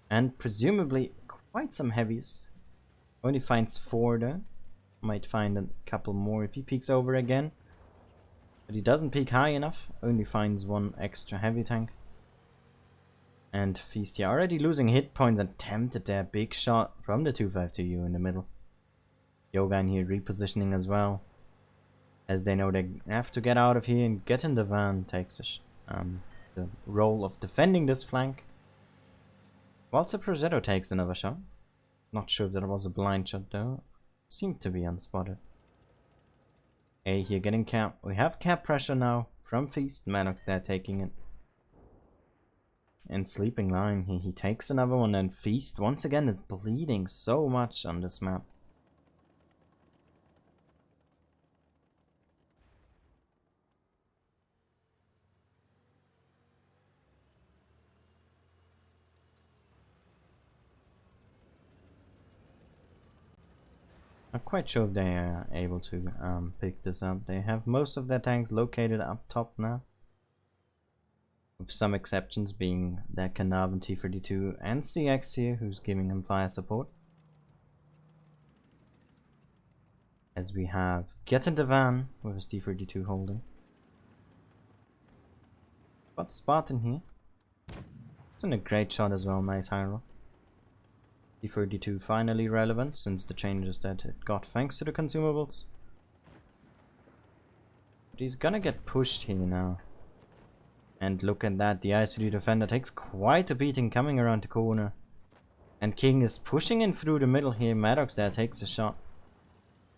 And presumably quite some heavies. Only finds 4 though. Might find a couple more if he peeks over again. But he doesn't peek high enough. Only finds 1 extra heavy tank. And Feast here already losing hit points and Tempted there. Big shot from the 252U in the middle. Yogain here repositioning as well. As they know they have to get out of here and Get in the Van takes the role of defending this flank. Whilst the Progetto takes another shot. Not sure if that was a blind shot though. Seemed to be unspotted. A here getting cap. We have cap pressure now from Feast. Manox there taking it. And Sleeping Lion here. He takes another one, and Feast once again is bleeding so much on this map. I'm quite sure if they are able to pick this up. They have most of their tanks located up top now. With some exceptions being their Carnarvon T32 and CX here, who's giving him fire support. As we have Get in the Van with his T32 holding. But Spartan here. It's in a great shot as well, nice high roll. T32 finally relevant since the changes that it got thanks to the consumables. But he's gonna get pushed here now. And look at that, the IS-3 defender takes quite a beating coming around the corner. And King is pushing in through the middle here. Maddox there takes a shot.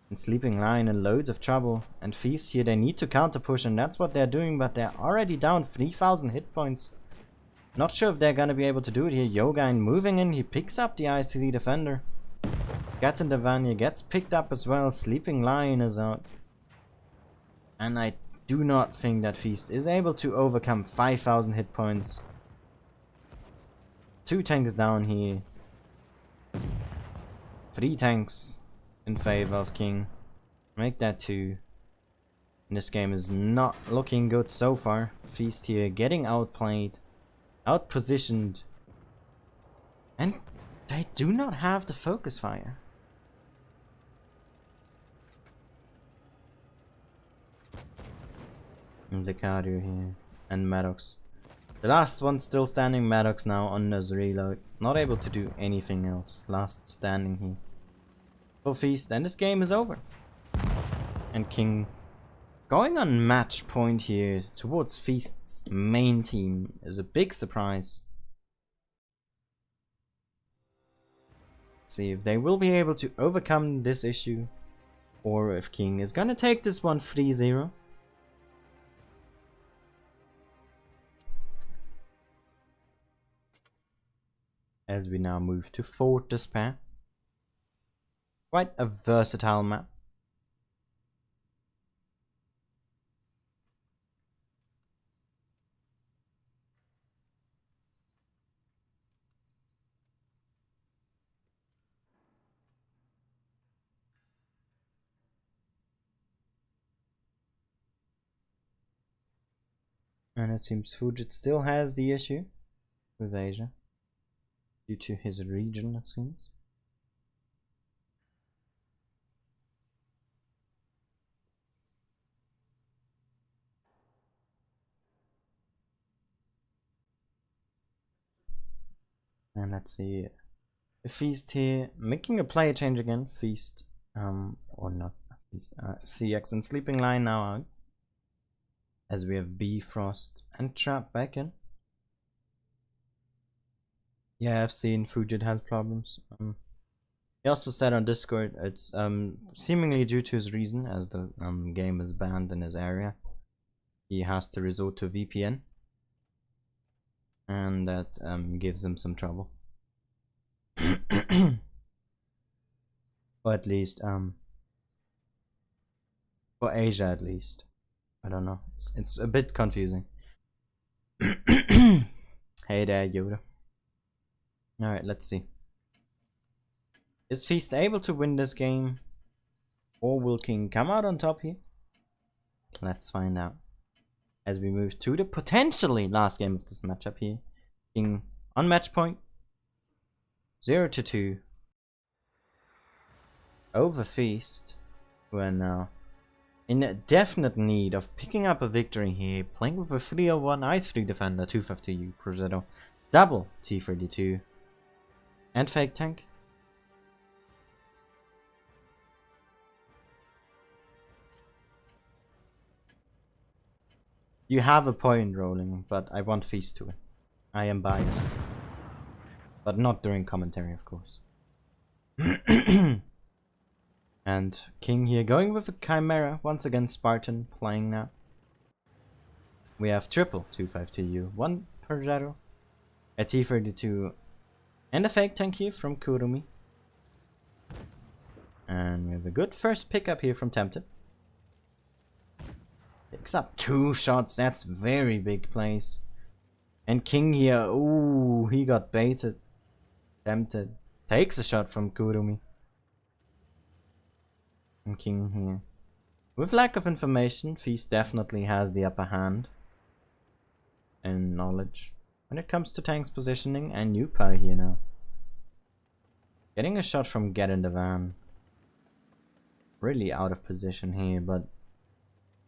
And Sleeping Lion in loads of trouble. And Feast here, they need to counter push, and that's what they're doing, but they're already down 3000 hit points. Not sure if they're gonna be able to do it here. Yogain moving in, he picks up the IS-3 defender. Gets in the van here, gets picked up as well. Sleeping Lion is out. And I do not think that Feast is able to overcome 5000 hit points. 2 tanks down here. 3 tanks in favor of King. Make that 2. And this game is not looking good so far. Feast here getting outplayed, outpositioned. And they do not have the focus fire. And Decario here. And Maddox. The last one still standing. Maddox now on his reload. Not able to do anything else. Last standing here. For Feast. And this game is over. And King going on match point here towards Feast's main team is a big surprise. Let's see if they will be able to overcome this issue. Or if King is gonna take this one 3-0. As we now move to Fort Despair. Quite a versatile map. And it seems Fujit still has the issue with Asia. Due to his region, it seems. And let's see. Feast here, making a player change again. Feast, or not Feast, CX and Sleeping Lion now out. As we have Bifrost and Trap back in. Yeah, I've seen Fujit has problems. He also said on Discord it's seemingly due to his reason, as the game is banned in his area. He has to resort to VPN. And that gives him some trouble. Or at least for Asia at least. I don't know. It's a bit confusing. Hey there, Yoda. Alright, let's see. Is Feast able to win this game? Or will King come out on top here? Let's find out. As we move to the potentially last game of this matchup here. King on match point. 0-2. Over Feast. Who are now in definite need of picking up a victory here. Playing with a 301 IS-3 defender, 250U Progetto. Double T32. And fake tank. You have a point rolling, but I want Feast to win. I am biased. But not during commentary, of course. And King here going with a Chimera. Once again, Spartan playing now. We have triple 250U. 1 Progetto. A T32. And a fake tank here from Kurumi. And we have a good first pickup here from Tempted. Picks up 2 shots, that's very big plays. And King here, ooh, he got baited. Tempted. Takes a shot from Kurumi. And King here. With lack of information, Feast definitely has the upper hand. And knowledge. When it comes to tanks positioning, and new power here now. Getting a shot from Get in the Van. Really out of position here, but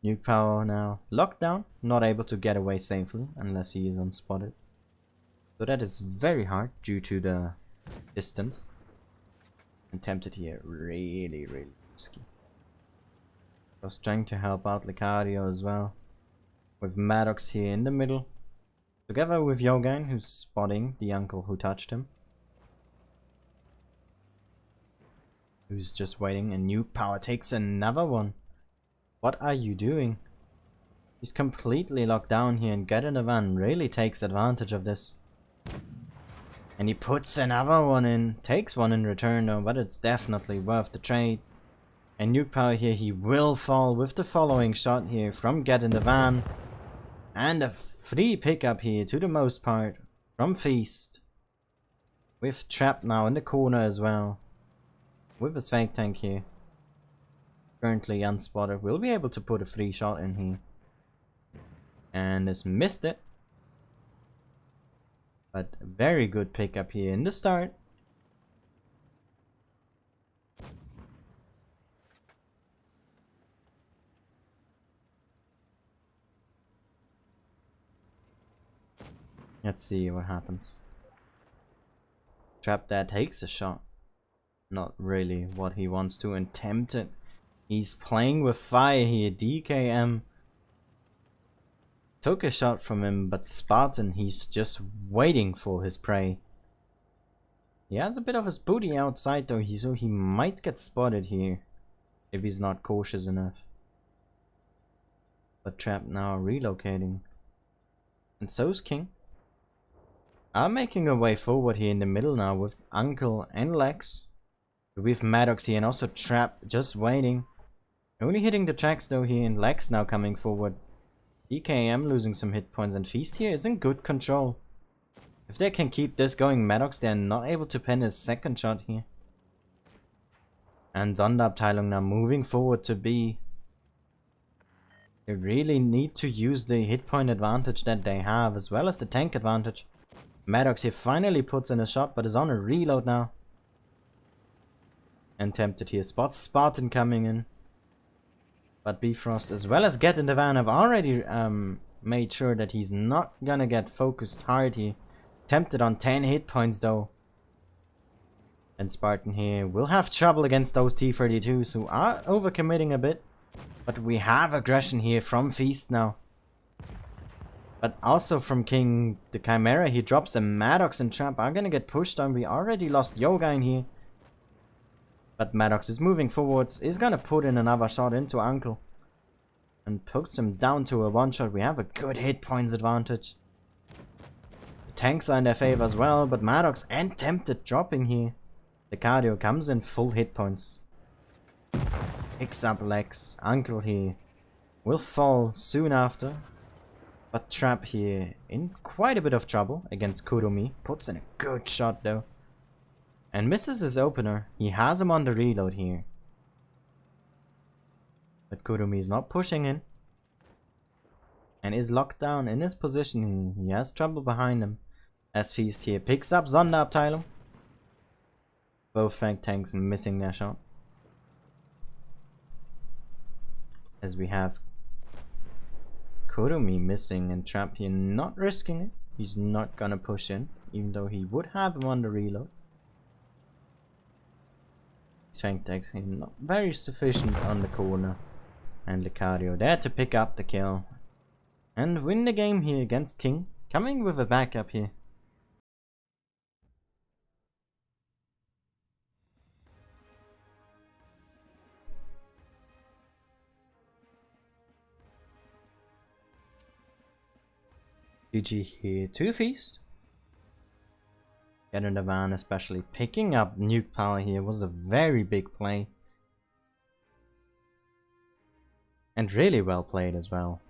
Nuke Power now locked down, not able to get away safely unless he is unspotted. So that is very hard due to the distance. And tempted here, really risky. Just trying to help out Lucario as well. With Maddox here in the middle. Together with Yogan, who's spotting the uncle who touched him. Who's just waiting, and Nuke Power takes another one. What are you doing? He's completely locked down here, and Get in the Van really takes advantage of this. And he puts another one in. Takes one in return though, but it's definitely worth the trade. And Nuke Power here, he will fall with the following shot here from Get in the Van. And a free pickup here to the most part from Feast. With Trap now in the corner as well. With a Swank Tank here. Currently unspotted. We'll be able to put a free shot in here. And has missed it. But very good pickup here in the start. Let's see what happens. Trap Dad takes a shot. Not really what he wants to, and tempted. He's playing with fire here. DKM took a shot from him, but Spartan, he's just waiting for his prey. He has a bit of his booty outside though, so he might get spotted here if he's not cautious enough. But Trap now relocating. And so's King. I'm making a way forward here in the middle now with Uncle and Lex. With Maddox here and also Trap just waiting. Only hitting the tracks though here, and Lex now coming forward. DKM losing some hit points, and Feast here is in good control. If they can keep this going, Maddox, they're not able to pin his second shot here. And Sonderabteilung now moving forward to B. They really need to use the hit point advantage that they have, as well as the tank advantage. Maddox here finally puts in a shot, but is on a reload now. And tempted here, spots Spartan coming in. But Bifrost, as well as Get in the Van, have already made sure that he's not gonna get focused hard here. Tempted on 10 hit points though. And Spartan here will have trouble against those T-32s who are overcommitting a bit. But we have aggression here from Feast now. But also from King, the Chimera, he drops a Maddox, and Trap are gonna get pushed on. We already lost Yoga in here. But Maddox is moving forwards, is gonna put in another shot into Uncle. And puts him down to a one shot. We have a good hit points advantage. The tanks are in their favor as well, but Maddox and Tempted dropping here. The cardio comes in full hit points. Picks up Lex. Uncle here will fall soon after. But Trap here in quite a bit of trouble against Kuromi. Puts in a good shot though. And misses his opener. He has him on the reload here. But Kuromi is not pushing in. And is locked down in his position. He has trouble behind him. As Feast here picks up Sonderabteilung. Both Fang Tanks missing their shot. As we have Kuromi missing, and Trap here not risking it. He's not gonna push in, even though he would have him on the reload. Fang Tanks here not very sufficient on the corner. And Lucario there to pick up the kill. And win the game here against King. Coming with a backup here. GG here to Feast. Get in the Van, especially picking up Nuke Power here was a very big play. And really well played as well.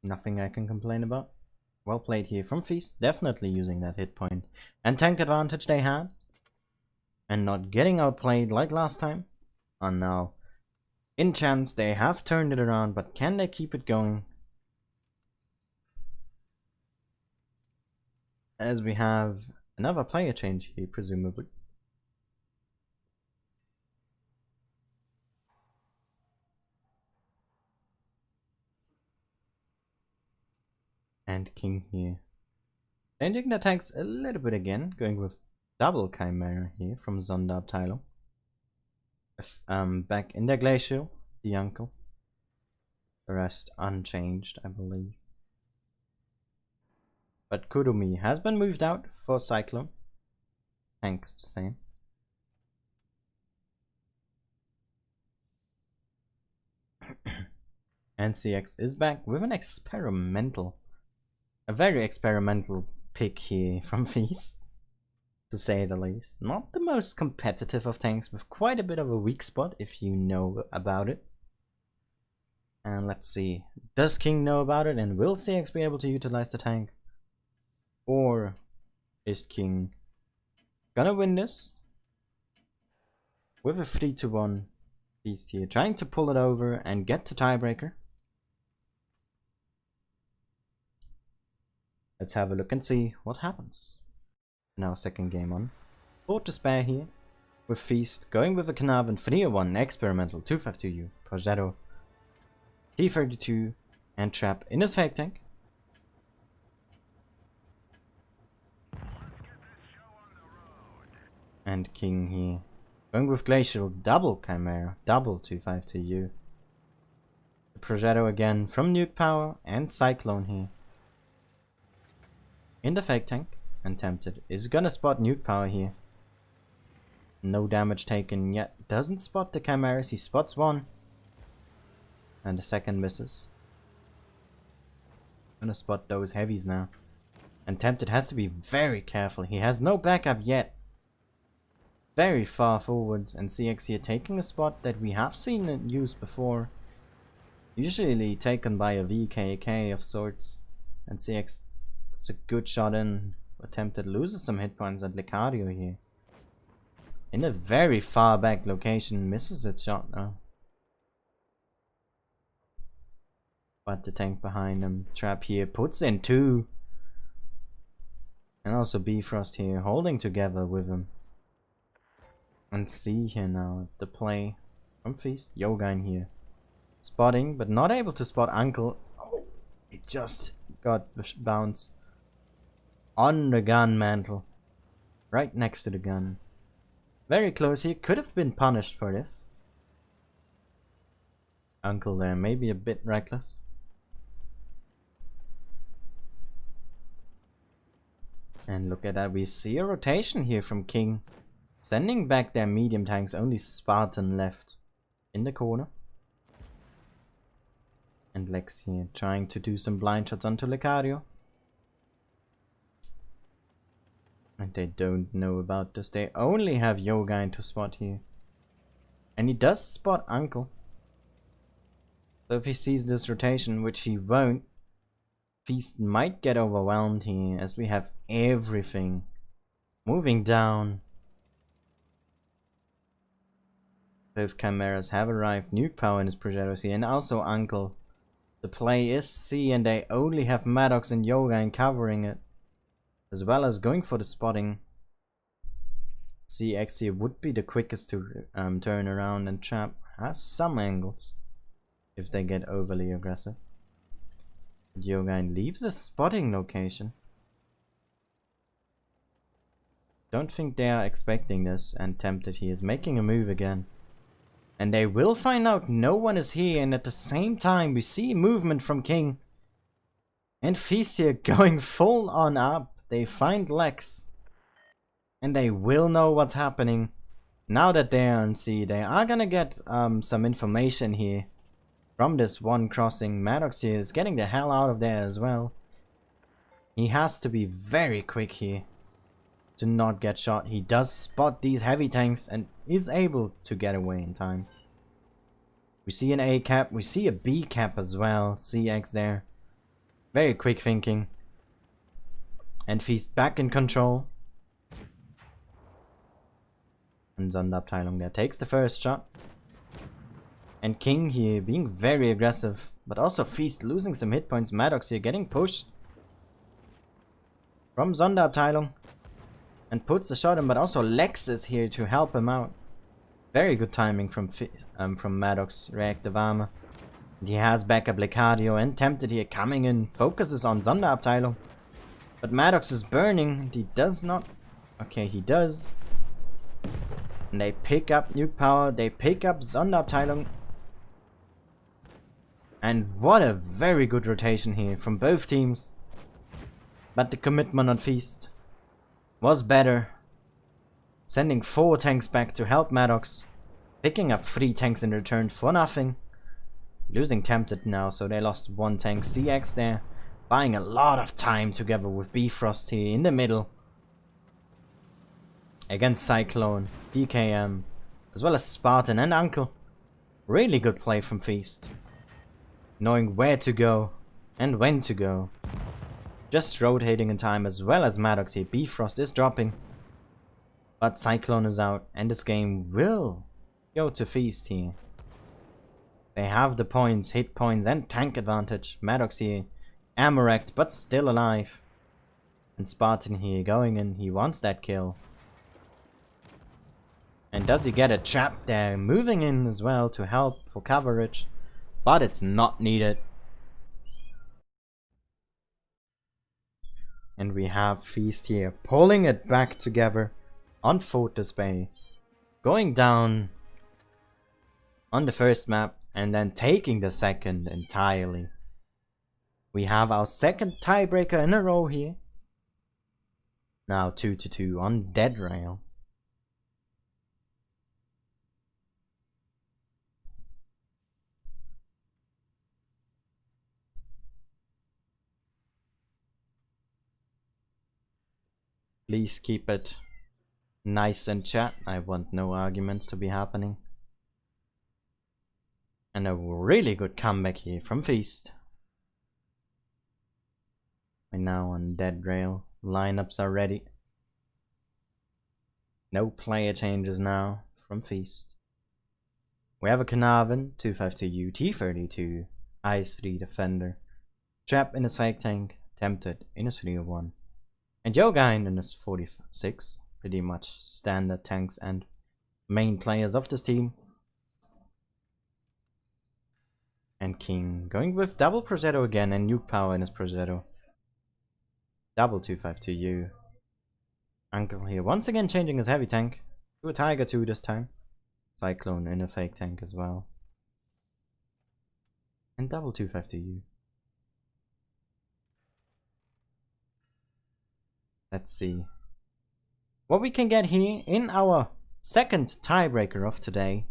Nothing I can complain about. Well played here from Feast, definitely using that hit point and tank advantage they had. And not getting outplayed like last time. And now, in chance, they have turned it around, but can they keep it going? As we have another player change here, presumably. And King here Changing the tanks a little bit again, going with double Chimera here from Sonderabteilung. Back in the Glacial, the uncle. The rest unchanged, I believe. But Kurumi has been moved out for Cyclone. Tank is the same. And CX is back with an a very experimental pick here from Feast, to say the least. Not the most competitive of tanks, with quite a bit of a weak spot if you know about it. And let's see, does King know about it, and will CX be able to utilize the tank? Or is King gonna win this with a 3-1 Feast here, trying to pull it over and get to tiebreaker? Let's have a look and see what happens. Now second game on. 4 to spare here, with Feast going with a Carnarvon 3-1 experimental 252U, Progetto, T32 and Trap in his fake tank. And King here, going with Glacial double Chimera, double 252U. The Progetto again from Nuke Power and Cyclone here. In the fake tank, and Tempted is gonna spot Nuke Power here. No damage taken yet, doesn't spot the Chimeras, he spots one. And the second misses. Gonna spot those heavies now. And Tempted has to be very careful, he has no backup yet. Very far forwards, and CX here taking a spot that we have seen it used before. Usually taken by a VKK of sorts. And CX puts a good shot in. Attempted loses some hit points at Licario here. In a very far back location, misses its shot now. But the tank behind him, Trap here, puts in 2. And also Bifrost here, holding together with him. And see here now, the play from Feast, Yogain here. Spotting, but not able to spot Uncle. Oh, it just got bounced on the gun mantle. Right next to the gun. Very close here, could have been punished for this. Uncle there, maybe a bit reckless. And look at that, we see a rotation here from King. Sending back their medium tanks, only Spartan left in the corner. And Lex here trying to do some blind shots onto Licario. And they don't know about this, they only have Yogain to spot here. And he does spot Uncle. So if he sees this rotation, which he won't, Feast might get overwhelmed here, as we have everything moving down. Both Chimeras have arrived, Nuke Power in his Progetto here, and also Uncle. The play is C, and they only have Maddox and Yogain covering it, as well as going for the spotting. CX here would be the quickest to turn around, and Trap has some angles if they get overly aggressive. But Yogain leaves a spotting location. Don't think they are expecting this, and Tempted he is making a move again. And they will find out no one is here, and at the same time we see movement from King. And Feast here going full on up. They find Lex. And they will know what's happening. Now that they are on C, they are gonna get some information here. From this one crossing, Maddox here is getting the hell out of there as well. He has to be very quick here to not get shot. He does spot these heavy tanks and is able to get away in time. We see an A cap, we see a B cap as well. CX there. Very quick thinking. And Feast back in control. And Sonderabteilung there takes the first shot. And King here being very aggressive, but also Feast losing some hit points. Maddox here getting pushed from Sonderabteilung and puts a shot in, but also Lex is here to help him out. Very good timing from Maddox, reactive armor. And he has backup Licario, and Tempted here coming in, focuses on Sonderabteilung. But Maddox is burning. He does not. Okay, he does. And they pick up nuke power. They pick up Sonderabteilung. And what a very good rotation here from both teams. But the commitment on Feast was better. Sending 4 tanks back to help Maddox. Picking up 3 tanks in return for nothing. Losing Tempted now, so they lost 1 tank. CX there. Buying a lot of time together with Bifrost here in the middle. Against Cyclone, PKM, as well as Spartan and Uncle. Really good play from Feast. Knowing where to go and when to go. Just rotating in time as well as Maddox here. Bifrost is dropping. But Cyclone is out and this game will go to Feast here. They have the points, hit points and tank advantage. Maddox here, Amoract but still alive. And Spartan here going in, he wants that kill. And does he get a trap there? Moving in as well to help for coverage. But it's not needed. And we have Feast here pulling it back together on Fortress Bay. Going down on the first map and then taking the second entirely. We have our second tiebreaker in a row here. Now 2-2 on Dead Rail. Please keep it nice in chat. I want no arguments to be happening. And a really good comeback here from Feast. And now on Dead Rail, lineups are ready. No player changes now from Feast. We have a Carnarvon, 252U, T32, Ice 3 Defender, Trap in his fake tank, Tempted in his 301, and Yogain in his 46. Pretty much standard tanks and main players of this team. And King going with double Progetto again and nuke power in his Progetto. Double 252U. Uncle here once again changing his heavy tank to a Tiger 2 this time. Cyclone in a fake tank as well. And double 252U. Let's see what we can get here in our second tiebreaker of today.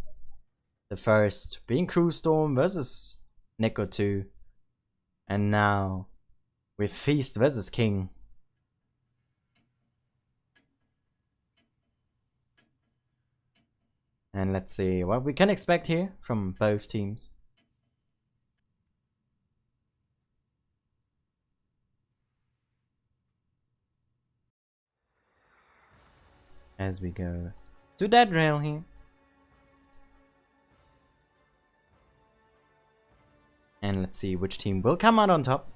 The first being Crew Storm versus Nico 2. And now with Feast versus King. And let's see what we can expect here from both teams. As we go to Dead Rail here. And let's see which team will come out on top.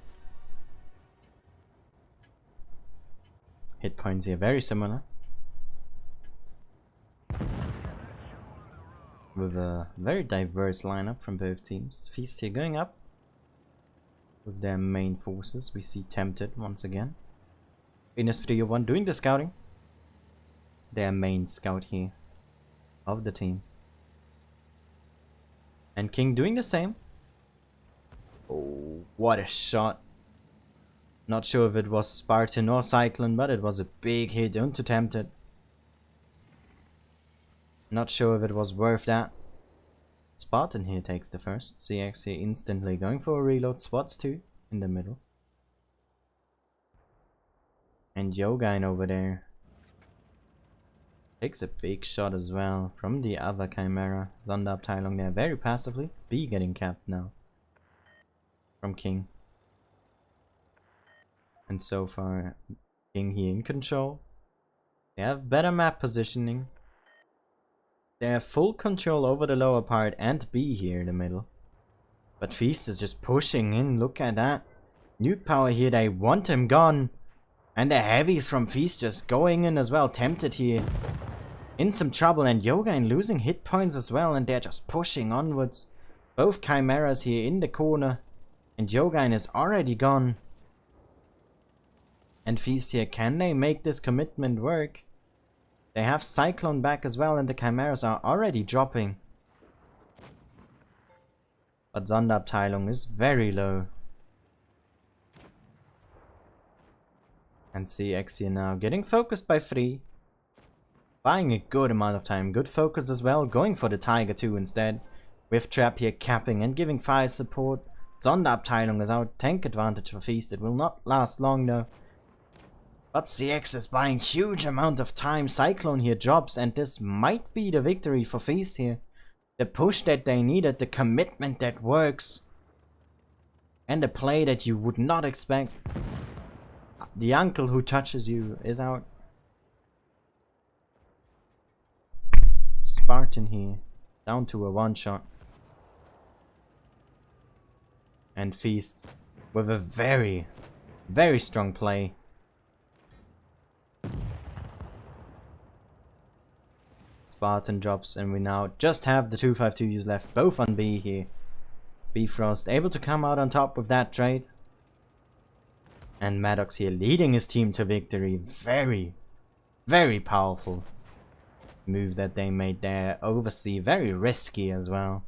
Hit points here very similar. With a very diverse lineup from both teams. Feast here going up. With their main forces. We see Tempted once again. Venus 301 doing the scouting. Their main scout here of the team. And King doing the same. Oh, what a shot. Not sure if it was Spartan or Cyclone, but it was a big hit onto Tempted. Not sure if it was worth that. Spartan here takes the first. CX here instantly going for a reload. Spots 2 in the middle. And Yogain over there takes a big shot as well from the other Chimera. Sonderabteilung there very passively. B getting capped now from King. And so far King here in control. They have better map positioning. They have full control over the lower part and B here in the middle. But Feast is just pushing in. Look at that. Nuke power here. They want him gone. And the heavies from Feast just going in as well. Tempted here in some trouble. And Yogain losing hit points as well. And they're just pushing onwards. Both Chimeras here in the corner. And Yogain is already gone. And Feast here, can they make this commitment work? They have Cyclone back as well, and the Chimeras are already dropping. But Sonderabteilung is very low. And CX here now getting focused by 3. Buying a good amount of time, good focus as well, going for the Tiger 2 instead. With Trap here capping and giving fire support. Sonderabteilung is out, tank advantage for Feast, it will not last long though. But CX is buying huge amount of time, Cyclone here drops, and this might be the victory for Feast here. The push that they needed, the commitment that works. And the play that you would not expect. The uncle who touches you is out. Spartan here, down to a one-shot. And Feast with a very, very strong play. Spartan drops, and we now just have the 252s left, both on B here. Bifrost able to come out on top with that trade. And Maddox here leading his team to victory. Very, very powerful move that they made there. Oversea, very risky as well.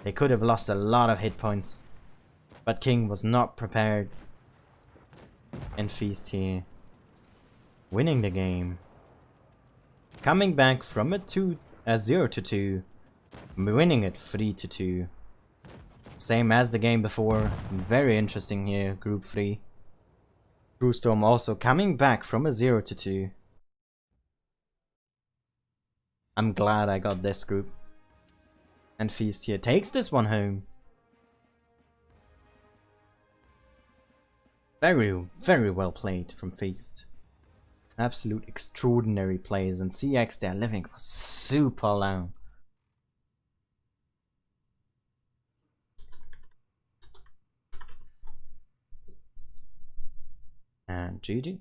They could have lost a lot of hit points. But King was not prepared. And Feast here winning the game. Coming back from a 0-2, winning it 3-2. Same as the game before. Very interesting here, Group 3. Crewstorm also coming back from a 0-2. I'm glad I got this group. And Feast here takes this one home. Very, very well played from Feast. Absolute extraordinary plays, and CX they're living for super long. And GG.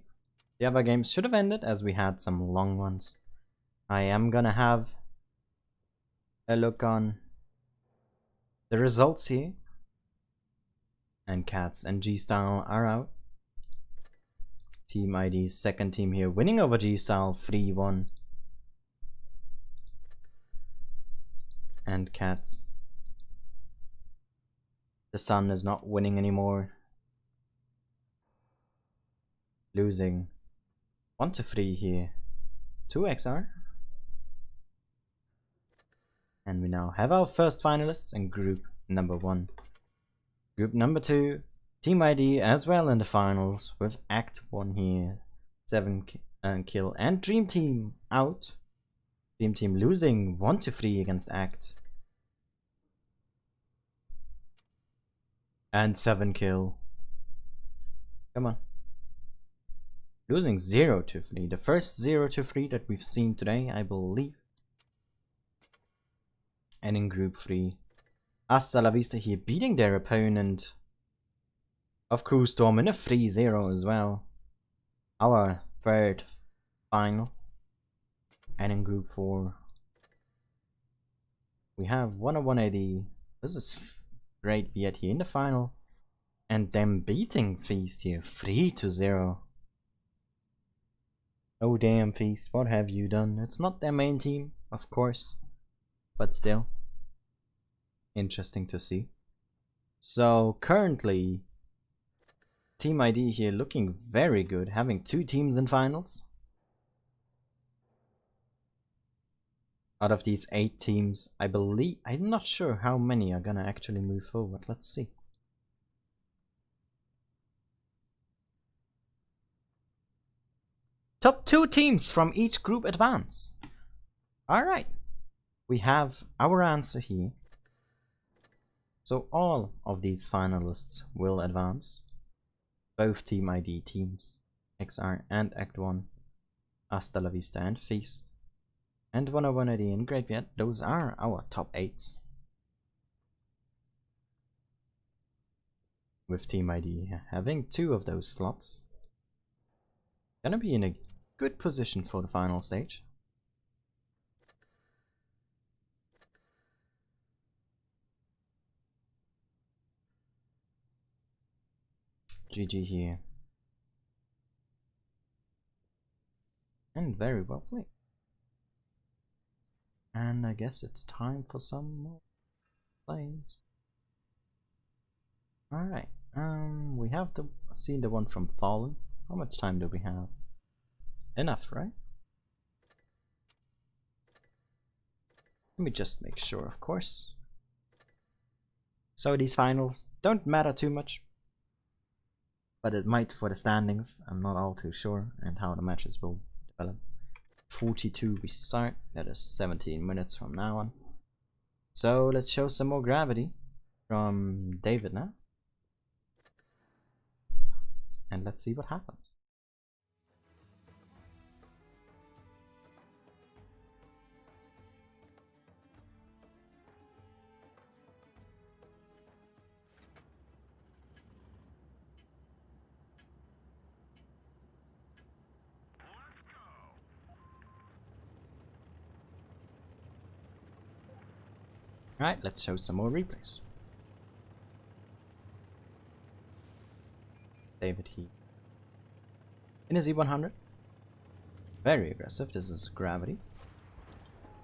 The other games should have ended as we had some long ones. I am gonna have a look on the results here. And Cats and G-Style are out. Team ID's second team here winning over G-Style 3-1. And Cats. The Sun is not winning anymore. Losing 1-3 here. 2 XR. And we now have our first finalists in group number 1. Group number 2, Team ID as well in the finals with Act 1 here. 7 kill and Dream Team out. Dream Team losing 1-3 against Act. And 7 kill. Come on. Losing 0-3. The first 0-3 that we've seen today, I believe. And in Group 3, Hasta La Vista here beating their opponent of Crewstorm in a 3-0 as well. Our third final. And in Group 4, we have 10180. This is great Viet here in the final. And them beating Feast here 3-0. Oh damn Feast, what have you done? It's not their main team, of course. But still, interesting to see. So currently, Team ID here looking very good, having 2 teams in finals. Out of these 8 teams, I believe, I'm not sure how many are gonna actually move forward. Let's see. Top 2 teams from each group advance. Alright. We have our answer here. So all of these finalists will advance. Both Team ID teams, XR and Act 1, Hasta La Vista and Feast, and 10180 and Great Viet. Those are our top 8s. With Team ID having 2 of those slots. Gonna be in a good position for the final stage. GG here. And very well played. And I guess it's time for some more plays. Alright, we have to see the one from Fallen. How much time do we have? Enough, right? Let me just make sure, of course. So these finals don't matter too much, but it might for the standings. I'm not all too sure and how the matches will develop. 42 we start, that is 17 minutes from now on. So let's show some more gravity from David now. And let's see what happens. Alright, let's show some more replays. David he in his E100. Very aggressive, this is gravity.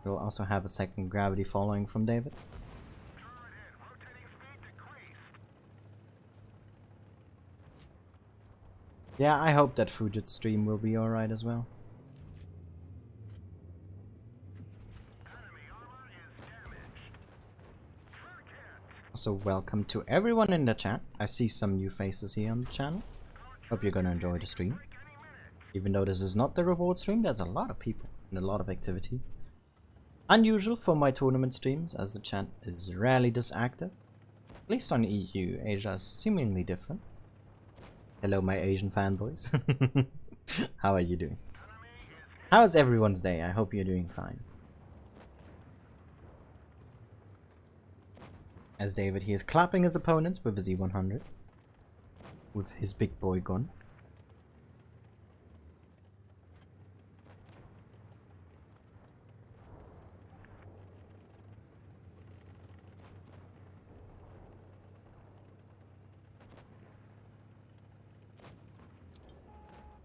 We'll also have a second gravity following from David. Yeah, I hope that Fujit's stream will be alright as well. Also, welcome to everyone in the chat. I see some new faces here on the channel. Hope you're gonna enjoy the stream. Even though this is not the reward stream, there's a lot of people and a lot of activity. Unusual for my tournament streams, as the chat is rarely this active. At least on EU, Asia is seemingly different. Hello my Asian fanboys. How are you doing? How's everyone's day? I hope you're doing fine. As David, he is clapping his opponents with his E100. With his big boy gun.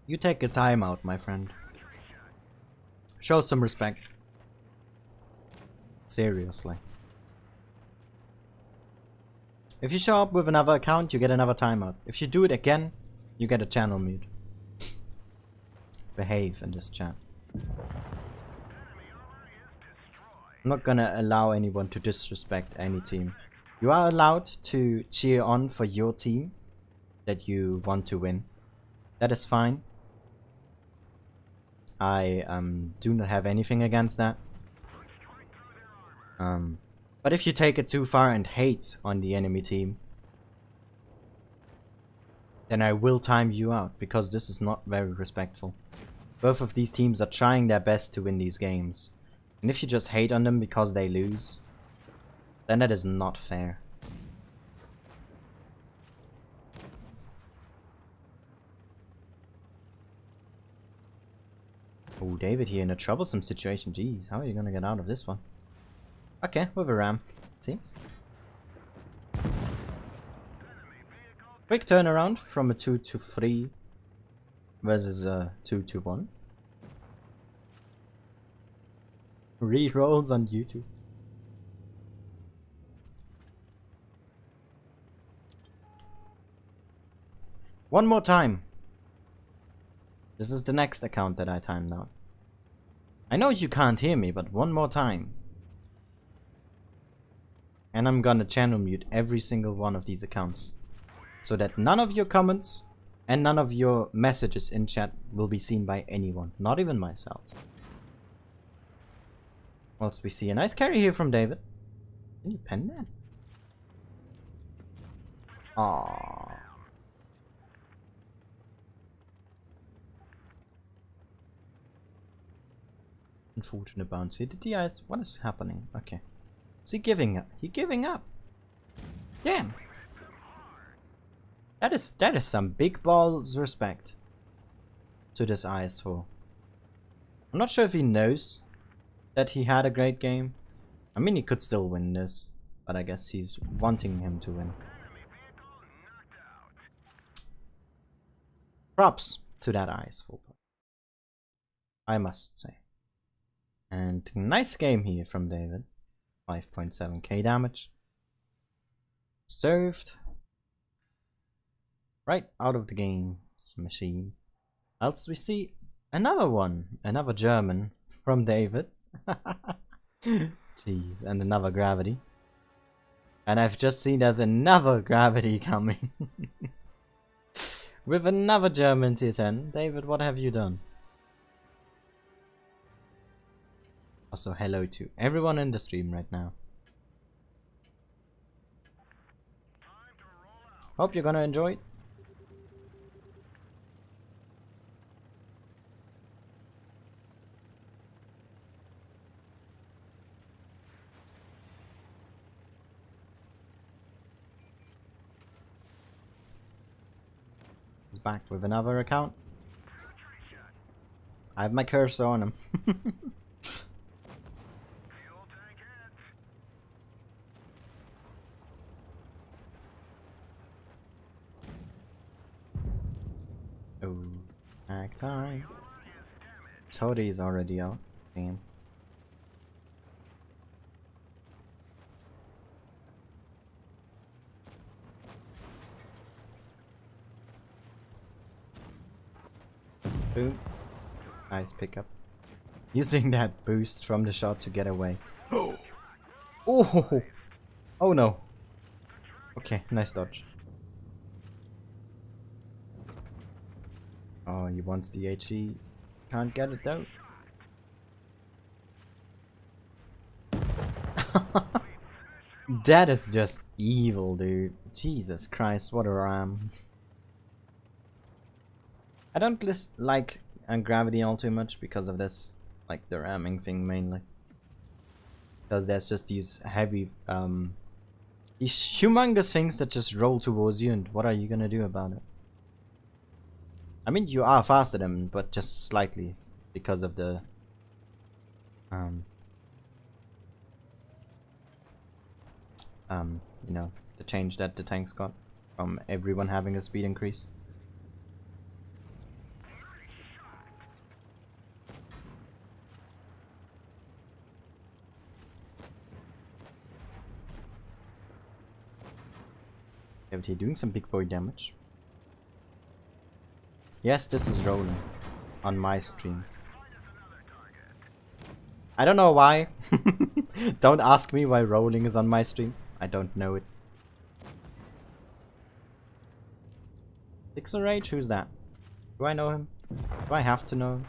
You take a time out, my friend. Show some respect. Seriously. If you show up with another account, you get another timeout. If you do it again, you get a channel mute. Behave in this chat. I'm not gonna allow anyone to disrespect any team. You are allowed to cheer on for your team that you want to win. That is fine. I do not have anything against that. But if you take it too far and hate on the enemy team, then I will time you out, because this is not very respectful. Both of these teams are trying their best to win these games. And if you just hate on them because they lose, then that is not fair. Oh, David here in a troublesome situation. Jeez, how are you gonna get out of this one? Okay, with a ram, seems. Quick turnaround from a 2 to 3 versus a 2 to 1. Rerolls on YouTube. One more time. This is the next account that I timed out. I know you can't hear me, but one more time. And I'm gonna channel mute every single one of these accounts, so that none of your comments and none of your messages in chat will be seen by anyone, not even myself. Whilst we see a nice carry here from David. Can you pen that? Aww. Unfortunate bounce here. Did the ice? What is happening? Okay. Is he giving up? He giving up. Damn. That is some big balls respect to this IS4. I'm not sure if he knows that he had a great game. I mean, he could still win this, but I guess he's wanting him to win. Props to that IS4. I must say. And nice game here from David. 5.7k damage. Served. Right out of the game. Machine. Else we see another one. Another German from David. Jeez. And another gravity. And I've just seen there's another gravity coming. With another German tier 10. David, what have you done? Also, hello to everyone in the stream right now. Hope you're gonna enjoy it. He's back with another account. I have my cursor on him. Oh, tag time. Toady is already out. Damn. Boom. Nice pickup. Using that boost from the shot to get away. Oh! Oh no. Okay, nice dodge. Oh, he wants the HE. Can't get it though. That is just evil, dude. Jesus Christ, what a ram. I don't like gravity all too much because of this. Like the ramming thing mainly. Because there's just these heavy, these humongous things that just roll towards you, and what are you gonna do about it? I mean, you are faster than them, but just slightly because of the you know, the change that the tanks got from everyone having a speed increase. Gravity doing some big boy damage. Yes, this is rolling on my stream. I don't know why. Don't ask me why rolling is on my stream. I don't know it. Pixel Rage? Who's that? Do I know him? Do I have to know him?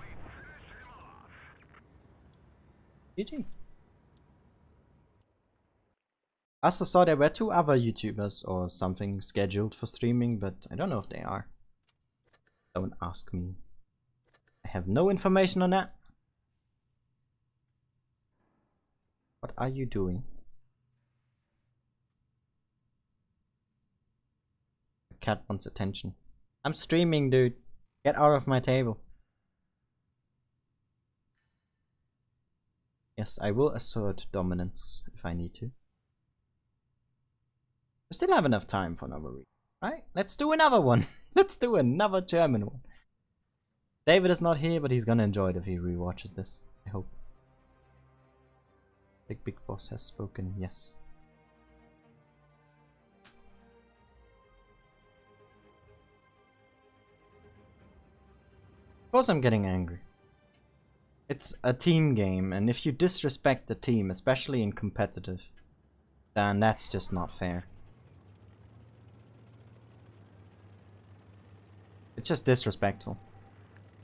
GG. I also saw there were 2 other YouTubers or something scheduled for streaming, but I don't know if they are. Don't ask me. I have no information on that. What are you doing? The cat wants attention. I'm streaming, dude. Get out of my table. Yes, I will assert dominance if I need to. We still have enough time for another read, right? Let's do another one. Let's do another German one. David is not here, but he's gonna enjoy it if he rewatches this. I hope. Big boss has spoken. Yes. Of course I'm getting angry. It's a team game, and if you disrespect the team, especially in competitive, then that's just not fair. It's just disrespectful.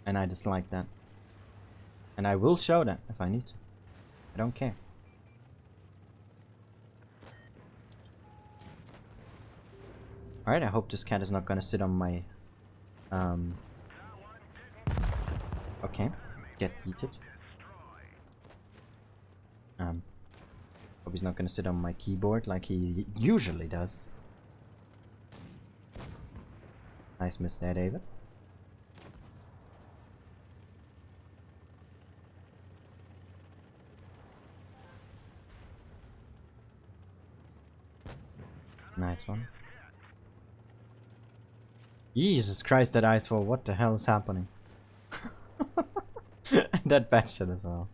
And I dislike that. And I will show that if I need to. I don't care. Alright, I hope this cat is not gonna sit on my... Okay. Get yeeted. Hope he's not gonna sit on my keyboard like he usually does. Nice miss there, David. Nice one. Jesus Christ, that ice fall. What the hell is happening? that bad shit as well.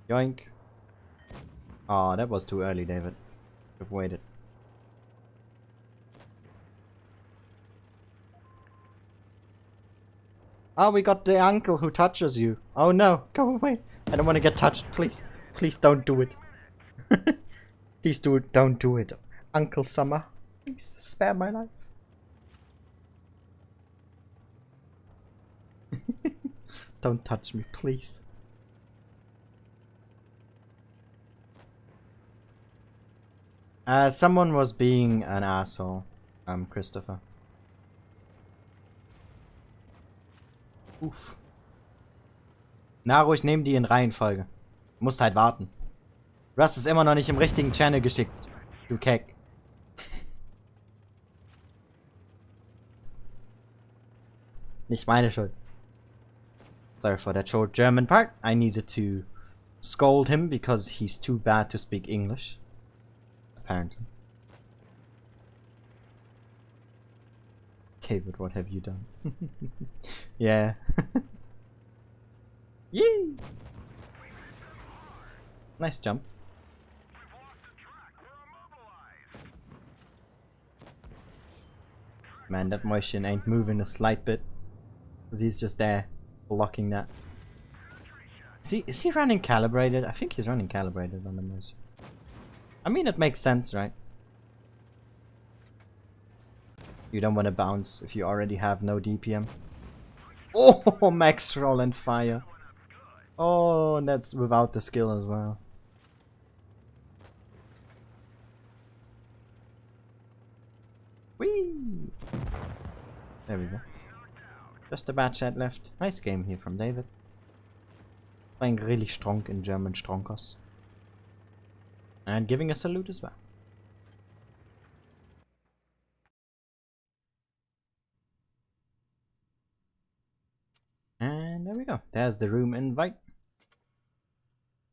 Yoink. Oh, that was too early, David. You've waited. Oh, we got the uncle who touches you. Oh no, go away. I don't want to get touched, please. Please don't do it. Please don't do it. Uncle Summer, please spare my life. Don't touch me, please. Someone was being an asshole. Christopher. Uff. Naro, ich nehme die in Reihenfolge. Du musst halt warten. Du hast es immer noch nicht im richtigen Channel geschickt. Du Keck. Nicht meine Schuld. Sorry for that short German part. I needed to scold him because he's too bad to speak English. Apparently. David, what have you done? Yeah. Yee! Nice jump. Man, that motion ain't moving a slight bit. Because he's just there, blocking that. Is he running calibrated? I think he's running calibrated on the motion. I mean, it makes sense, right? You don't want to bounce if you already have no DPM. Oh, max roll and fire. Oh, and that's without the skill as well. Whee! There we go. Just a bad chat left. Nice game here from David. Playing really strong in German Stronkers. And giving a salute as well. And there we go. There's the room invite.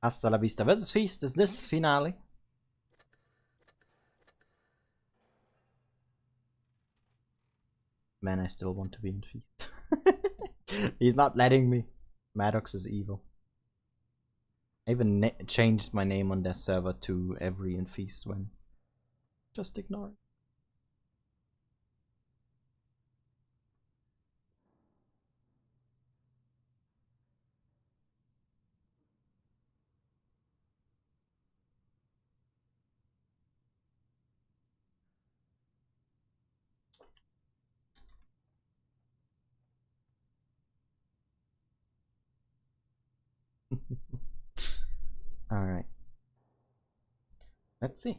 Hasta la vista versus Feast is this finale. Man, I still want to be in Feast. He's not letting me. Maddox is evil. I even changed my name on their server to every in Feast when. Just ignore it. Alright. Let's see.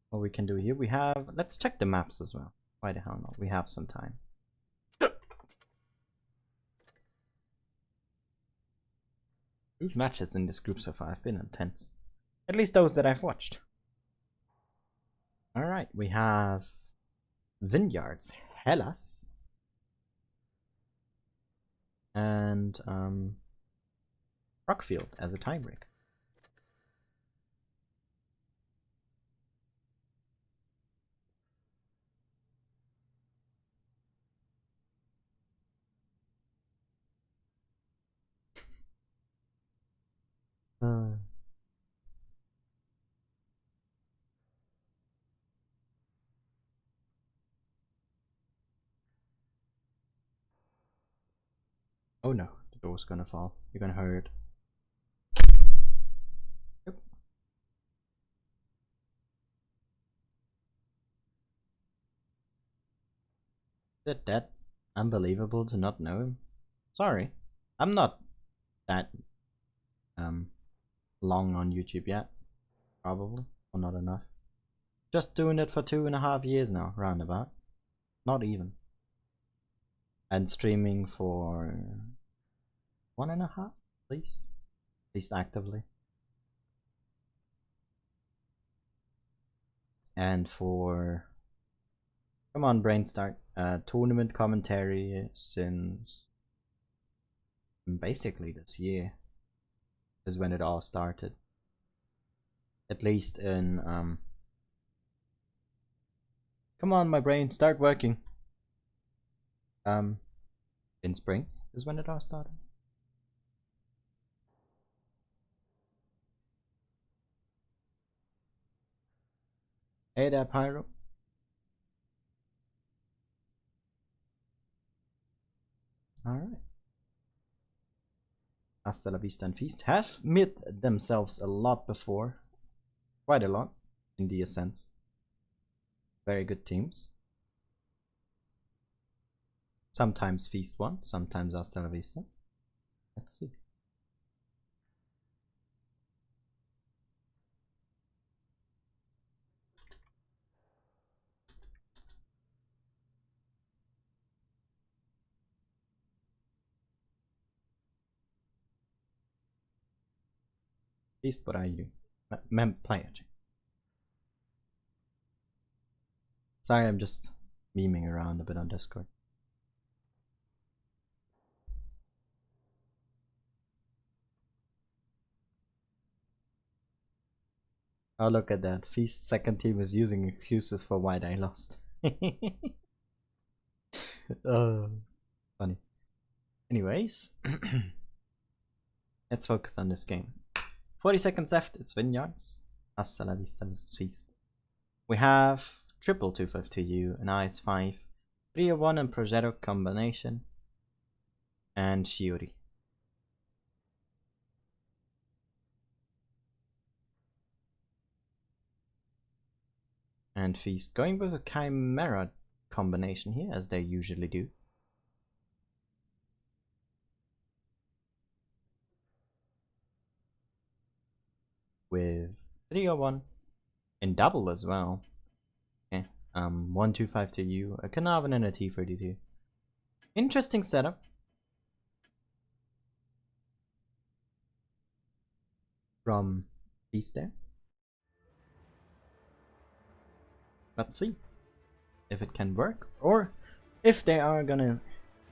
What we can do here. We have... Let's check the maps as well. Why the hell not? We have some time. These matches in this group so far have been intense. At least those that I've watched. Alright, we have... Vineyards, Hellas. And Rockfield as a tiebreak. Oh no, the door's gonna fall. You're gonna hurt. Yep. Is it that unbelievable to not know him? Sorry. I'm not that long on YouTube yet. Probably. Or not enough. Just doing it for 2.5 years now, roundabout. Not even. And streaming for 1.5, at least actively. And for, come on, brain start, tournament commentary since basically this year is when it all started. At least in come on, my brain, start working. In spring is when it all started. Hey there, Pyro. Alright. Hasta la vista and Feast have met themselves a lot before. Quite a lot in the Ascent. Very good teams. Sometimes Feast won, sometimes Hasta la vista. Let's see. Feast, what are you? Player. Sorry, I'm just memeing around a bit on Discord. Oh, look at that. Feast's second team is using excuses for why they lost. Oh, funny. Anyways, let's focus on this game. 40 seconds left. It's Vineyards. Hasta la vista versus Feast. We have triple 252, an Ice 5, 301 and Progetto combination, and Shiori. And Feast going with a Chimera combination here, as they usually do. With 301 in double as well. Okay. 1252, a Carnarvon and a T32. Interesting setup. From Feast there. Let's see if it can work or if they are gonna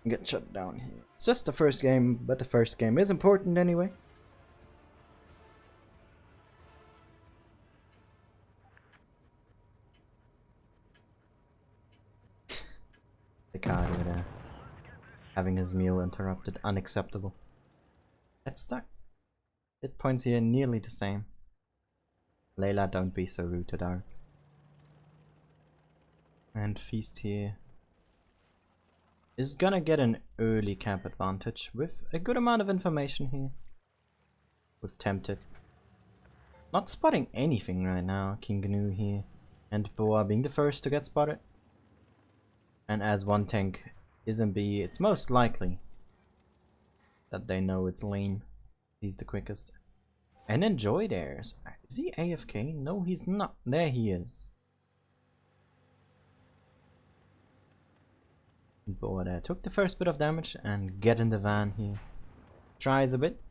get shut down here. It's just the first game, but the first game is important anyway. The card over there having his meal interrupted, unacceptable. Let's start. Hit points here nearly the same. Layla, don't be so rude to Dark. And Feast here is gonna get an early camp advantage with a good amount of information here. With Tempted. Not spotting anything right now. King Gnu here. And Boa being the first to get spotted. And as one tank is in B, it's most likely that they know it's lane. He's the quickest. And Enjoy theirs. Is he AFK? No, he's not. There he is. Boa there took the first bit of damage and get in the van here. Tries a bit.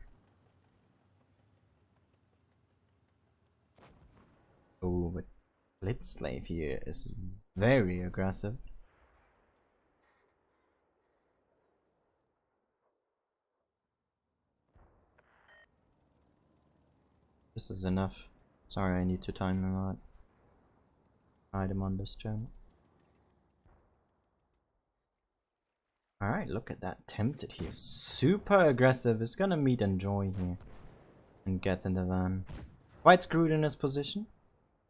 Oh, but Blitz Slave here is very aggressive. This is enough. Sorry, I need to time him out. Item on this channel. Alright, look at that. Tempted here. Super aggressive. Is gonna meet Enjoy here. And get in the van. Quite screwed in his position.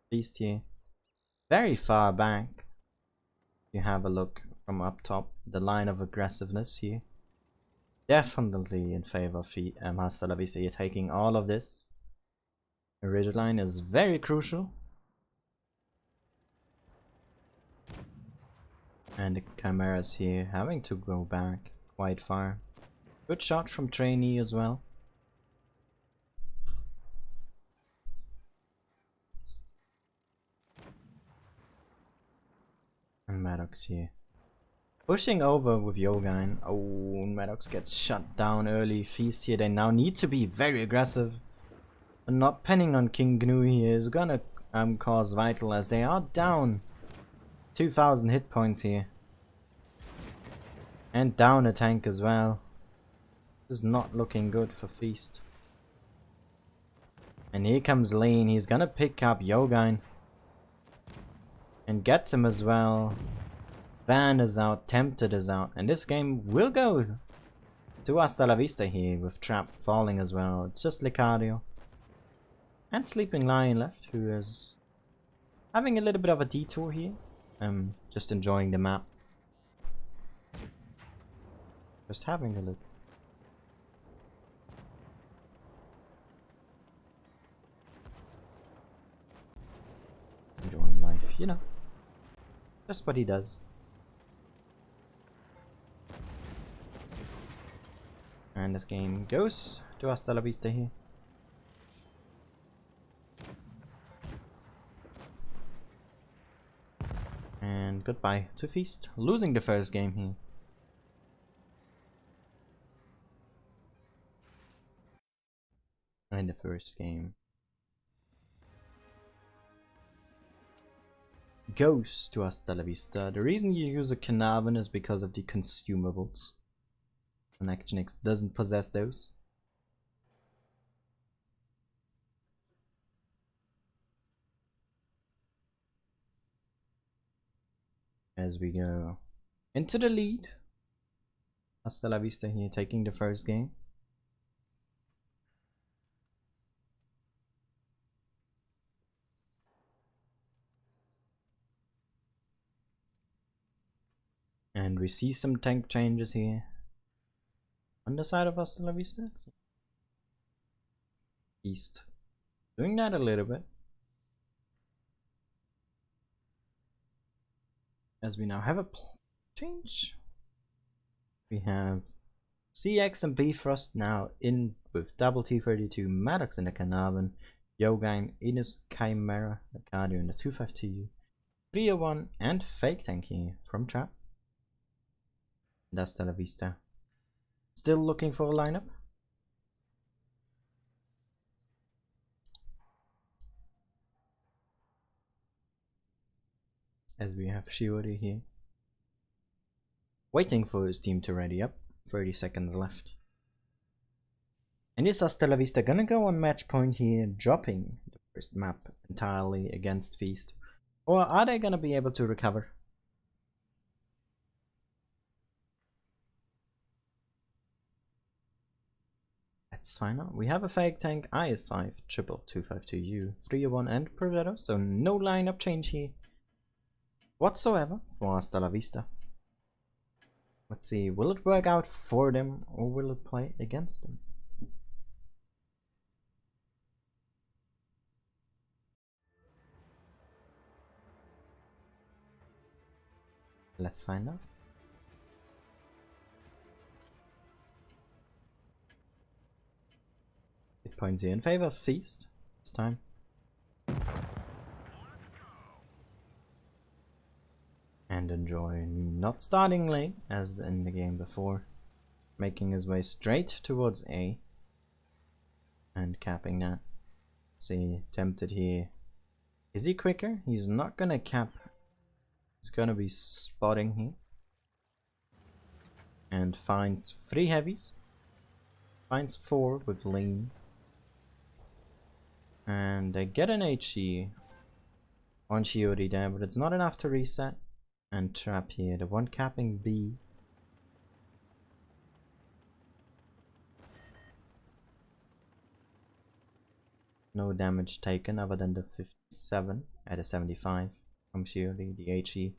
Beast here. Very far back. You have a look from up top. The line of aggressiveness here. Definitely in favor of Hasta la Vista here, taking all of this. The ridge line is very crucial. And the Chimeras here having to go back quite far. Good shot from Trainee as well. And Maddox here. Pushing over with Yogain. Oh, Maddox gets shut down early. Feast here. They now need to be very aggressive. But not penning on King Gnu here is gonna cause vital as they are down 2000 hit points here. And down a tank as well. This is not looking good for Feast. And here comes Lane. He's gonna pick up Yogain. And gets him as well. Van is out, Tempted is out, and this game will go to Hasta La Vista here with Trap falling as well. It's just Licario and Sleeping Lion left, who is having a little bit of a detour here. Just enjoying the map. Just having a look. Enjoying life, you know. Just what he does. And this game goes to Hasta La Vista here. And goodbye to Feast, losing the first game here. In the first game. Goes to Hasta La Vista. The reason you use a Carnarvon is because of the consumables. And Action X doesn't possess those. As we go into the lead. Hasta La Vista here taking the first game. And we see some tank changes here. On the side of Hasta La Vista. East. Doing that a little bit. As we now have a change. We have CX and Bifrost now in with double T32, Maddox in the Carnarvon, Yogain, Ines, Chimera, Licario in the 252, 301 and Fake Tank here from Trap. And Hasta La Vista. Still looking for a lineup. As we have Shiori here. Waiting for his team to ready up. 30 seconds left. And is Hasta La Vista gonna go on match point here, dropping the first map entirely against Feast? Or are they gonna be able to recover? Let's find out. We have a Fake Tank, IS5, triple 252U, 301 and Provetto, so no lineup change here whatsoever for Hasta La Vista. Let's see, will it work out for them or will it play against them? Let's find out. It points here in favor of Feast this time. And Enjoy not starting late as in the game before, making his way straight towards A and capping that. See, Tempted here. Is he quicker? He's not gonna cap. He's gonna be spotting here. And finds 3 heavies. Finds 4 with lean. And they get an HE on Shiori there, but it's not enough to reset. And Trap here, the one capping B. No damage taken other than the 57 at a 75 from Shiori, the HE.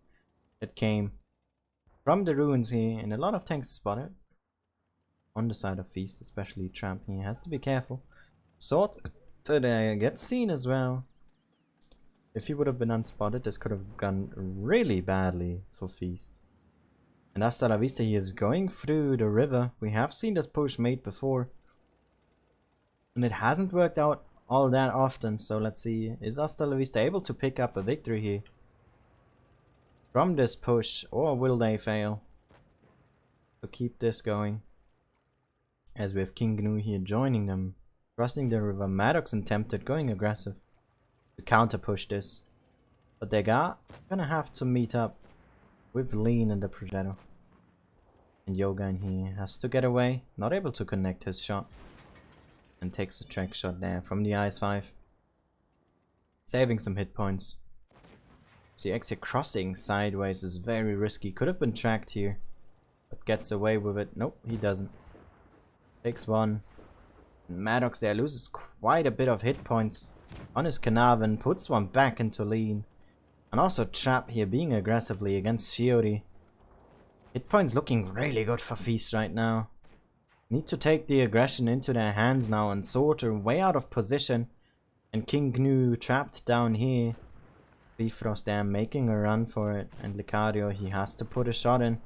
It came from the ruins here, and a lot of tanks spotted. On the side of Feast, especially Trap here, has to be careful. Sword today gets seen as well. If he would have been unspotted, this could have gone really badly for Feast. And Hasta La Vista, he is going through the river. We have seen this push made before. And it hasn't worked out all that often. So let's see, is Hasta La Vista able to pick up a victory here from this push? Or will they fail to keep this going? As we have King Gnu here joining them. Crossing the river, Maddox and Tempted going aggressive to counter push this, but they gonna have to meet up with Lean and the Progetto. And Yogain here has to get away, not able to connect his shot, and takes a track shot there from the IS5, saving some hit points. See, exit crossing sideways is very risky. Could have been tracked here, but gets away with it. Nope, he doesn't. Takes one. Maddox there loses quite a bit of hit points on his Carnarvon, puts one back into lean. And also Trap here being aggressively against Shiori. Hit points looking really good for Feast right now. Need to take the aggression into their hands now, and Sword are way out of position. And King Gnu trapped down here. Bifrost there making a run for it, and Lucario, he has to put a shot in.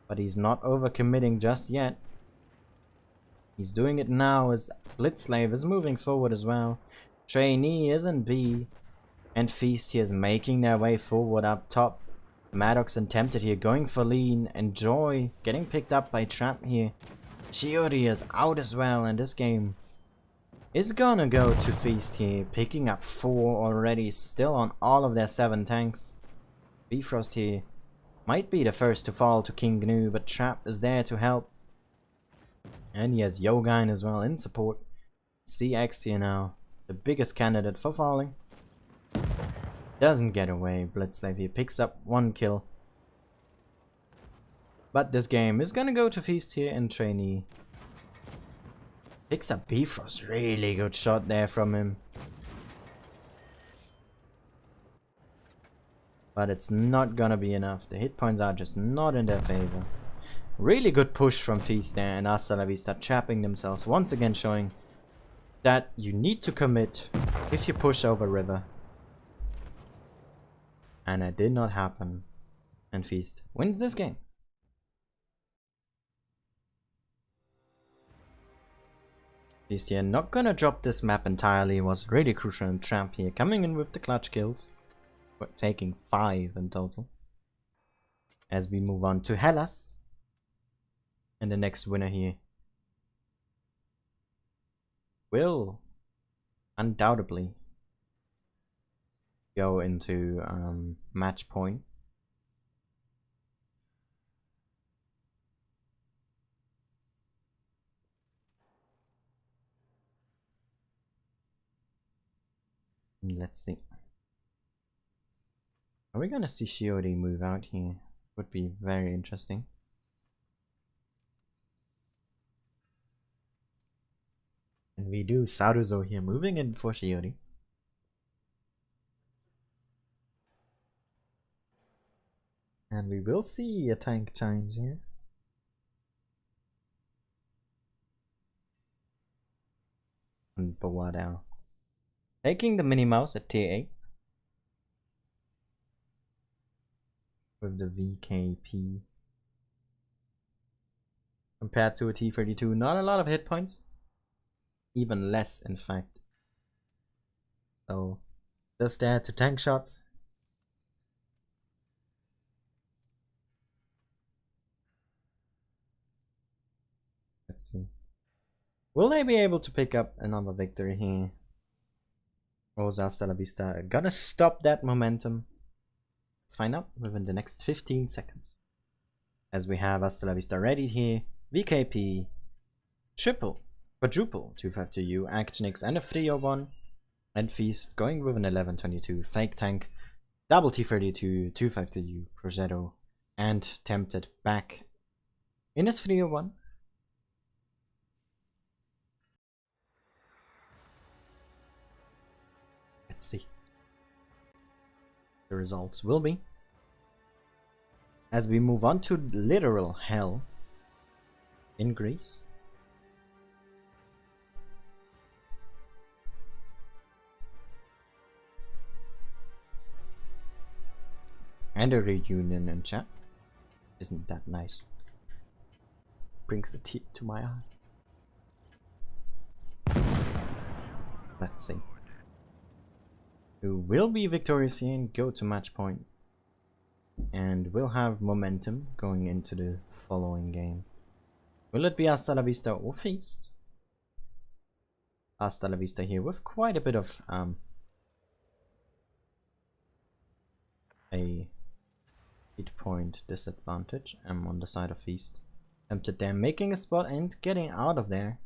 But he's not overcommitting just yet. He's doing it now as Blitzslave is moving forward as well. Trainee is in B. And Feast here is making their way forward up top. Maddox and Tempted here going for lean, and Joy getting picked up by Trap here. Shiori is out as well, and this game is gonna go to Feast here, picking up 4 already, still on all of their 7 tanks. Bifrost here might be the first to fall to King Gnu, but Trap is there to help. And he has Yogain as well in support. CX here now, the biggest candidate for falling. Doesn't get away. Blitzslave here picks up 1 kill. But this game is gonna go to Feast here, and Trainee picks up Bifrost. Really good shot there from him. But it's not gonna be enough. The hit points are just not in their favor. Really good push from Feast there, and Hasta La Vista trapping themselves. Once again showing that you need to commit if you push over river. And it did not happen. And Feast wins this game. Feast here not gonna drop this map entirely. Was really crucial in Tramp here, coming in with the clutch kills. We're taking 5 in total. As we move on to Hellas. And the next winner here will undoubtedly go into match point. Let's see. Are we gonna see Shiori move out here? Would be very interesting. And we do Saruzo here moving in for Shiori. And we will see a tank change here. And Bawadao taking the Minnie Mouse at tier 8 with the VKP. Compared to a T32, not a lot of hit points. Even less, in fact. So, just there to tank shots. Let's see. Will they be able to pick up another victory here? Or is Hasta La Vista gonna stop that momentum? Let's find out within the next 15 seconds. As we have Hasta La Vista ready here. VKP, triple, quadruple 252U, Actionix, and a 301. And Feast going with an 1122 fake tank, double T32, 252U, Progetto, and Tempted back in his 301. Let's see. The results will be. As we move on to literal hell in Greece. And a reunion in chat. Isn't that nice? Brings a tear to my eye. Let's see. Who will be victorious here and go to match point. And will have momentum going into the following game. Will it be Hasta La Vista or Feast? Hasta La Vista here with quite a bit of a hit point disadvantage. I'm on the side of Feast. Tempted there, making a spot and getting out of there.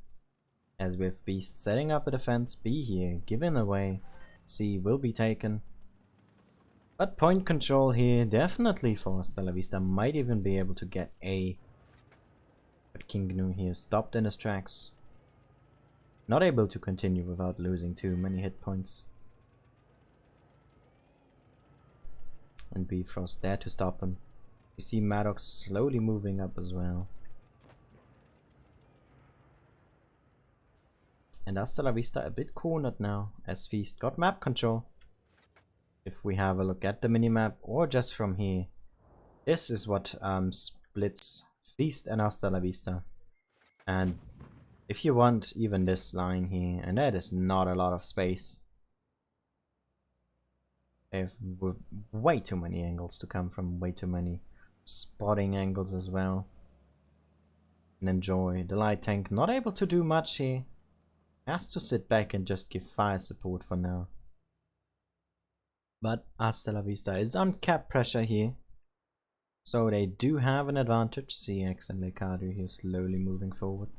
As with Beast setting up a defense, B here, giving away. C will be taken. But point control here definitely for Stella Vista. Might even be able to get A. But King Gnu here stopped in his tracks. Not able to continue without losing too many hit points. And Bifrost there to stop him. You see Maddox slowly moving up as well. And Hasta La Vista a bit cornered now, as Feast got map control. If we have a look at the minimap, or just from here, this is what splits Feast and Hasta La Vista. And if you want even this line here, and that is not a lot of space. They have way too many angles to come from, way too many spotting angles as well. And enjoy. The light tank not able to do much here. Has to sit back and just give fire support for now. But Hasta La Vista is on cap pressure here. So they do have an advantage. CX and Lecario here slowly moving forward.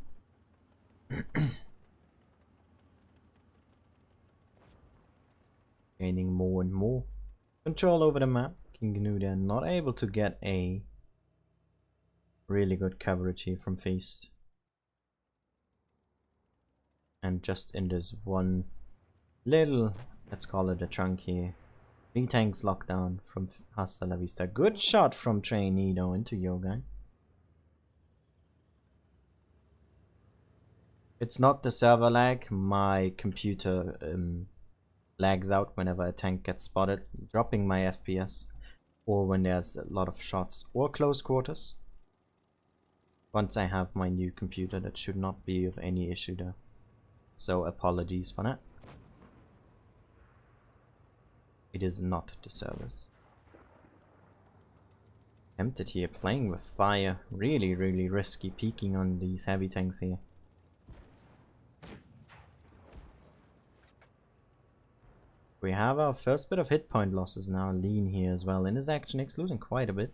Gaining more and more control over the map. King Gnu there not able to get a really good coverage here from Feast. And just in this one little, let's call it a chunk here, 3 tanks locked down from Hasta La Vista. Good shot from Trainee though into Yogai. It's not the server lag, my computer lags out whenever a tank gets spotted, dropping my FPS, or when there's a lot of shots or close quarters. Once I have my new computer, that should not be of any issue though. So apologies for that. It is not the servers. Tempted here, playing with fire. Really risky, peeking on these heavy tanks here. We have our first bit of hit point losses now. Lean here as well. In his Action X losing quite a bit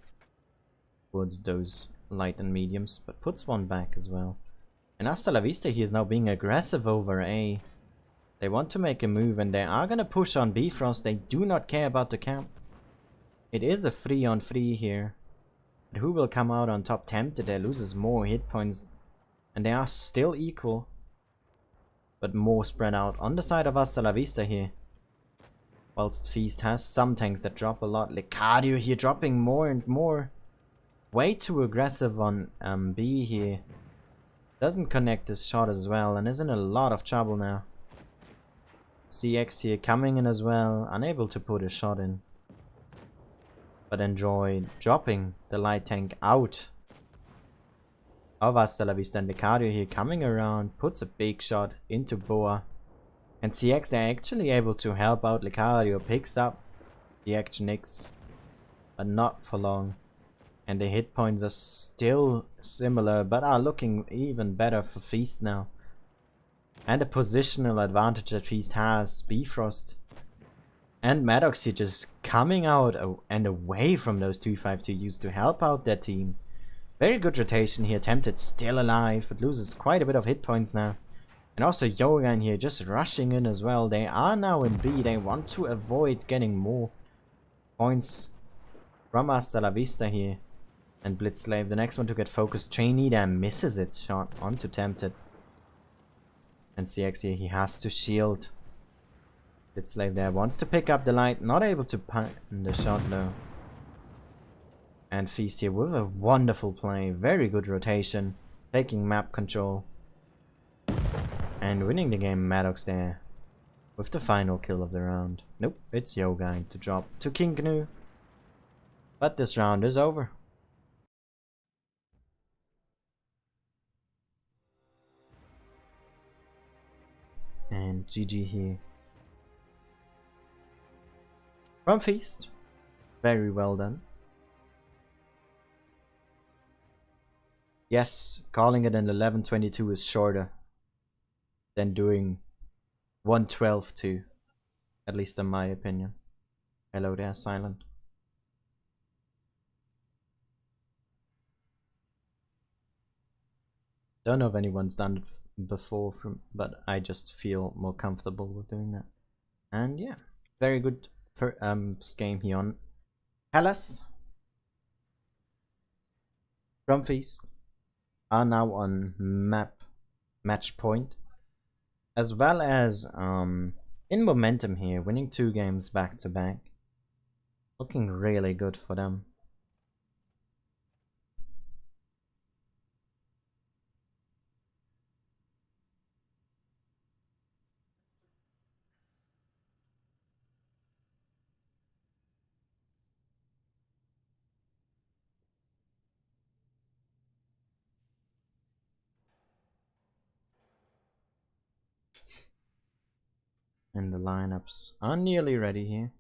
towards those light and mediums, but puts one back as well. And Hasta La Vista here is now being aggressive over A. They want to make a move and they are gonna push on Bifrost. They do not care about the camp. It is a 3-on-3 here. But who will come out on top? Tempted there loses more hit points. And they are still equal. But more spread out on the side of Hasta La Vista here. Whilst Feast has some tanks that drop a lot. Lecario here dropping more and more. Way too aggressive on B here. Doesn't connect his shot as well and is in a lot of trouble now. CX here coming in as well, unable to put a shot in. But Enjoy dropping the light tank out of Hasta La Vista, and Lecario here coming around, puts a big shot into Boa. And CX they're actually able to help out Lecario, picks up the Action X, but not for long. And the hit points are still similar, but are looking even better for Feast now. And the positional advantage that Feast has, Bifrost and Maddox here just coming out and away from those 252Us to help out their team. Very good rotation here. Tempted still alive, but loses quite a bit of hit points now. And also Yogan here just rushing in as well. They are now in B. They want to avoid getting more points from Hasta La Vista here. And Blitzslave, the next one to get focused. Trainee there misses its shot onto Tempted. And CX here, he has to shield. Blitzslave there wants to pick up the light, not able to pun the shot though. And Feast here with a wonderful play, very good rotation, taking map control. And winning the game, Maddox there with the final kill of the round. Nope, it's Yogai to drop to King Gnu. But this round is over. And GG here from Feast. Very well done. Yes, calling it an 11-22 is shorter than doing 1-12-2. At least in my opinion. Hello there, Silent. Don't know if anyone's done it before, but I just feel more comfortable with doing that. And yeah, very good for game here on Hellas from Feast are now on match point, as well as in momentum here, winning 2 games back to back. Looking really good for them. And the lineups are nearly ready here.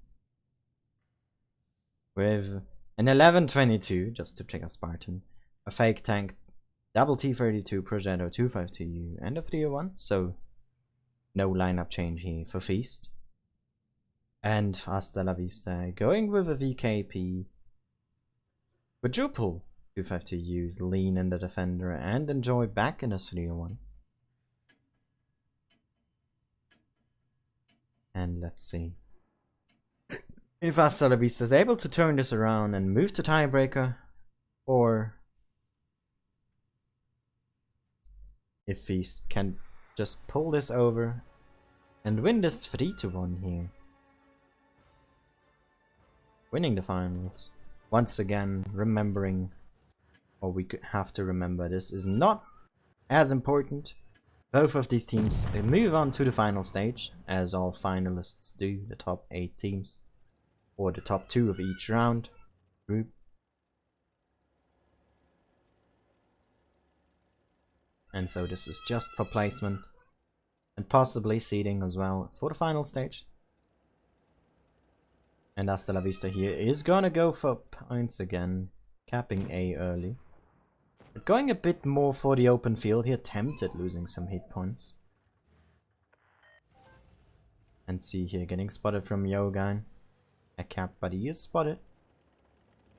With an 1122, just to check a Spartan, a fake tank, double T32, Progetto 252U, and a 301, so no lineup change here for Feast. And Hasta la Vista going with a VKP, quadruple 252Us, lean in the defender, and enjoy back in a 301. And let's see if Hasta la Vista is able to turn this around and move to tiebreaker, or if Feast can just pull this over and win this 3-1 here. Winning the finals. Once again, remembering, or we could have to remember, this is not as important. Both of these teams move on to the final stage, as all finalists do, the top 8 teams. Or the top 2 of each round group. And so this is just for placement. And possibly seeding as well for the final stage. And Hasta la Vista here is gonna go for points again. Capping A early. But going a bit more for the open field. He attempted losing some hit points. And see here, getting spotted from Yogain. A cap, but he is spotted.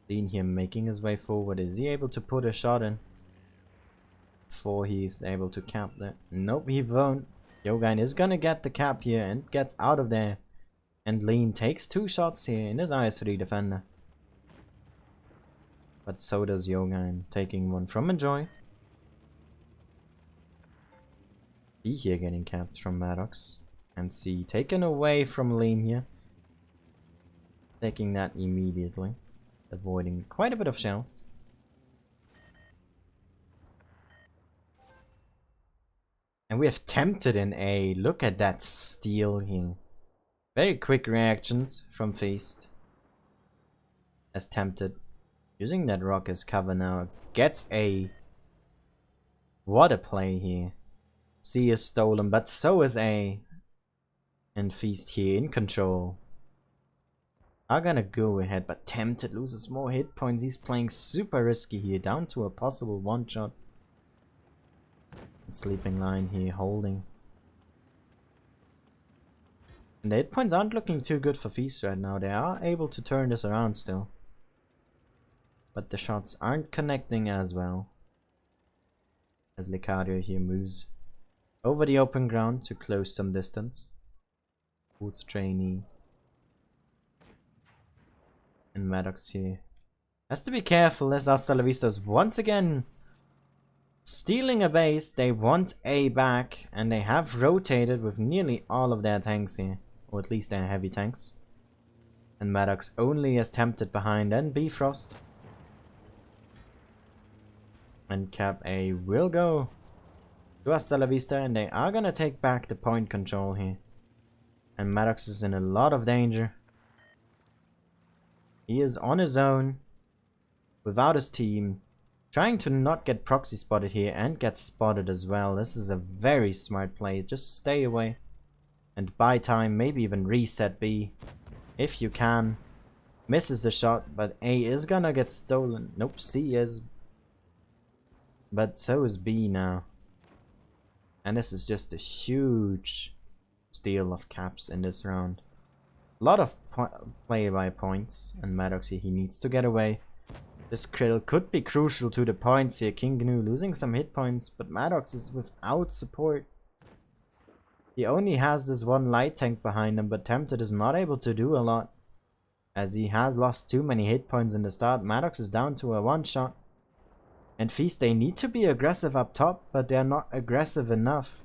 Seeing him making his way forward. Is he able to put a shot in before he's able to cap that? Nope, he won't. Yogain is gonna get the cap here and gets out of there. And Lean takes 2 shots here in his IS3 defender. But so does Yogain, taking one from Enjoy. B here getting capped from Maddox. And C taken away from Lean here. Taking that immediately, avoiding quite a bit of shells. And we have tempted in A. Look at that steal here. Very quick reactions from Feast. As tempted. Using that rock as cover now. Gets A. What a play here. C is stolen, but so is A. And Feast here in control. Are gonna go ahead, but tempted loses more hit points. He's playing super risky here, down to a possible 1-shot. Sleeping line here, holding. And the hit points aren't looking too good for Feast right now. They are able to turn this around still. But the shots aren't connecting as well. As Licario here moves over the open ground to close some distance. Boots trainee. And Maddox here has to be careful as Hasta la Vista is once again stealing a base. They want A back and they have rotated with nearly all of their tanks here, or at least their heavy tanks. And Maddox only is tempted behind and Bifrost. And Cap A will go to Hasta la Vista and they are gonna take back the point control here. And Maddox is in a lot of danger. He is on his own, without his team, trying to not get proxy spotted here and get spotted as well. This is a very smart play. Just stay away and buy time, maybe even reset B if you can. Misses the shot, but A is gonna get stolen. Nope, C is. But so is B now. And this is just a huge steal of caps in this round. A lot of play by points, and Maddox here, he needs to get away. This krill could be crucial to the points here. King Gnu losing some hit points, but Maddox is without support. He only has this one light tank behind him, but Tempted is not able to do a lot. as he has lost too many hit points in the start. Maddox is down to a one-shot. And Feast, they need to be aggressive up top, but they're not aggressive enough.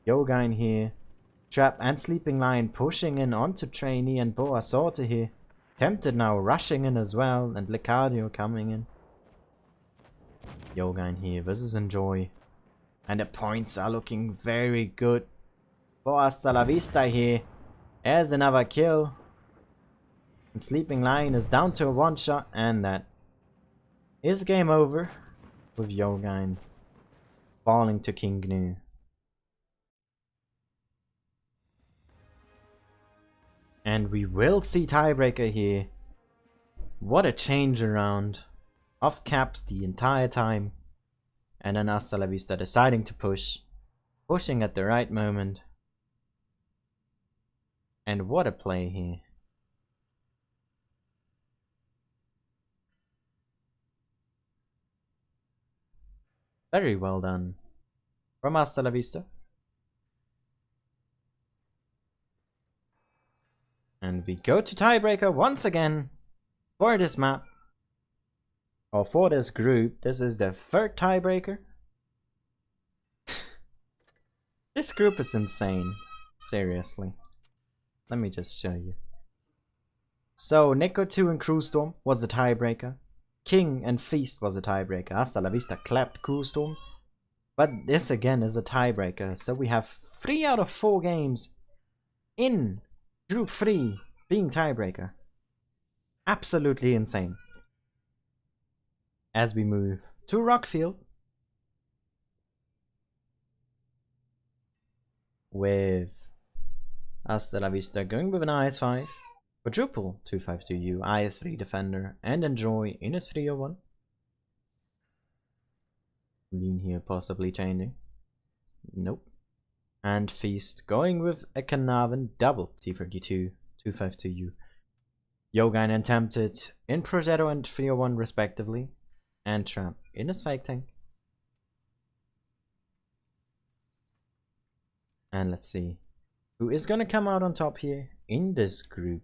Yoga in here. Trap and Sleeping Lion pushing in onto Trainee and Boa Sorte here. Tempted now, rushing in as well, and Licadio coming in. Yoga in here versus Enjoy. And the points are looking very good for Hasta La Vista here. There's another kill. And Sleeping Lion is down to a one-shot, and that is game over with Yogain falling to King Gnu. And we will see tiebreaker here. What a change around. Off caps the entire time. And then Hasta La Vista deciding to push. Pushing at the right moment. And what a play here. Very well done from Hasta La Vista. And we go to tiebreaker once again for this map. Or for this group. This is the third tiebreaker. This group is insane. Seriously. Let me just show you. So Nico 2 and Crew Storm was the tiebreaker. King and Feast was a tiebreaker. Hasta La Vista clapped Crew Storm. But this again is a tiebreaker. So we have 3 out of 4 games in Group 3 being tiebreaker. Absolutely insane. As we move to Rockfield. With Hasta La Vista going with an IS-5. Quadruple 252U, IS-3 Defender, and Enjoy in his 301. Lean here possibly changing. Nope. And Feast going with a Carnarvon double T32 252U. Yogain and Tempted in Progetto and 301 respectively. And Trap in his fake tank. And let's see who is gonna come out on top here in this group.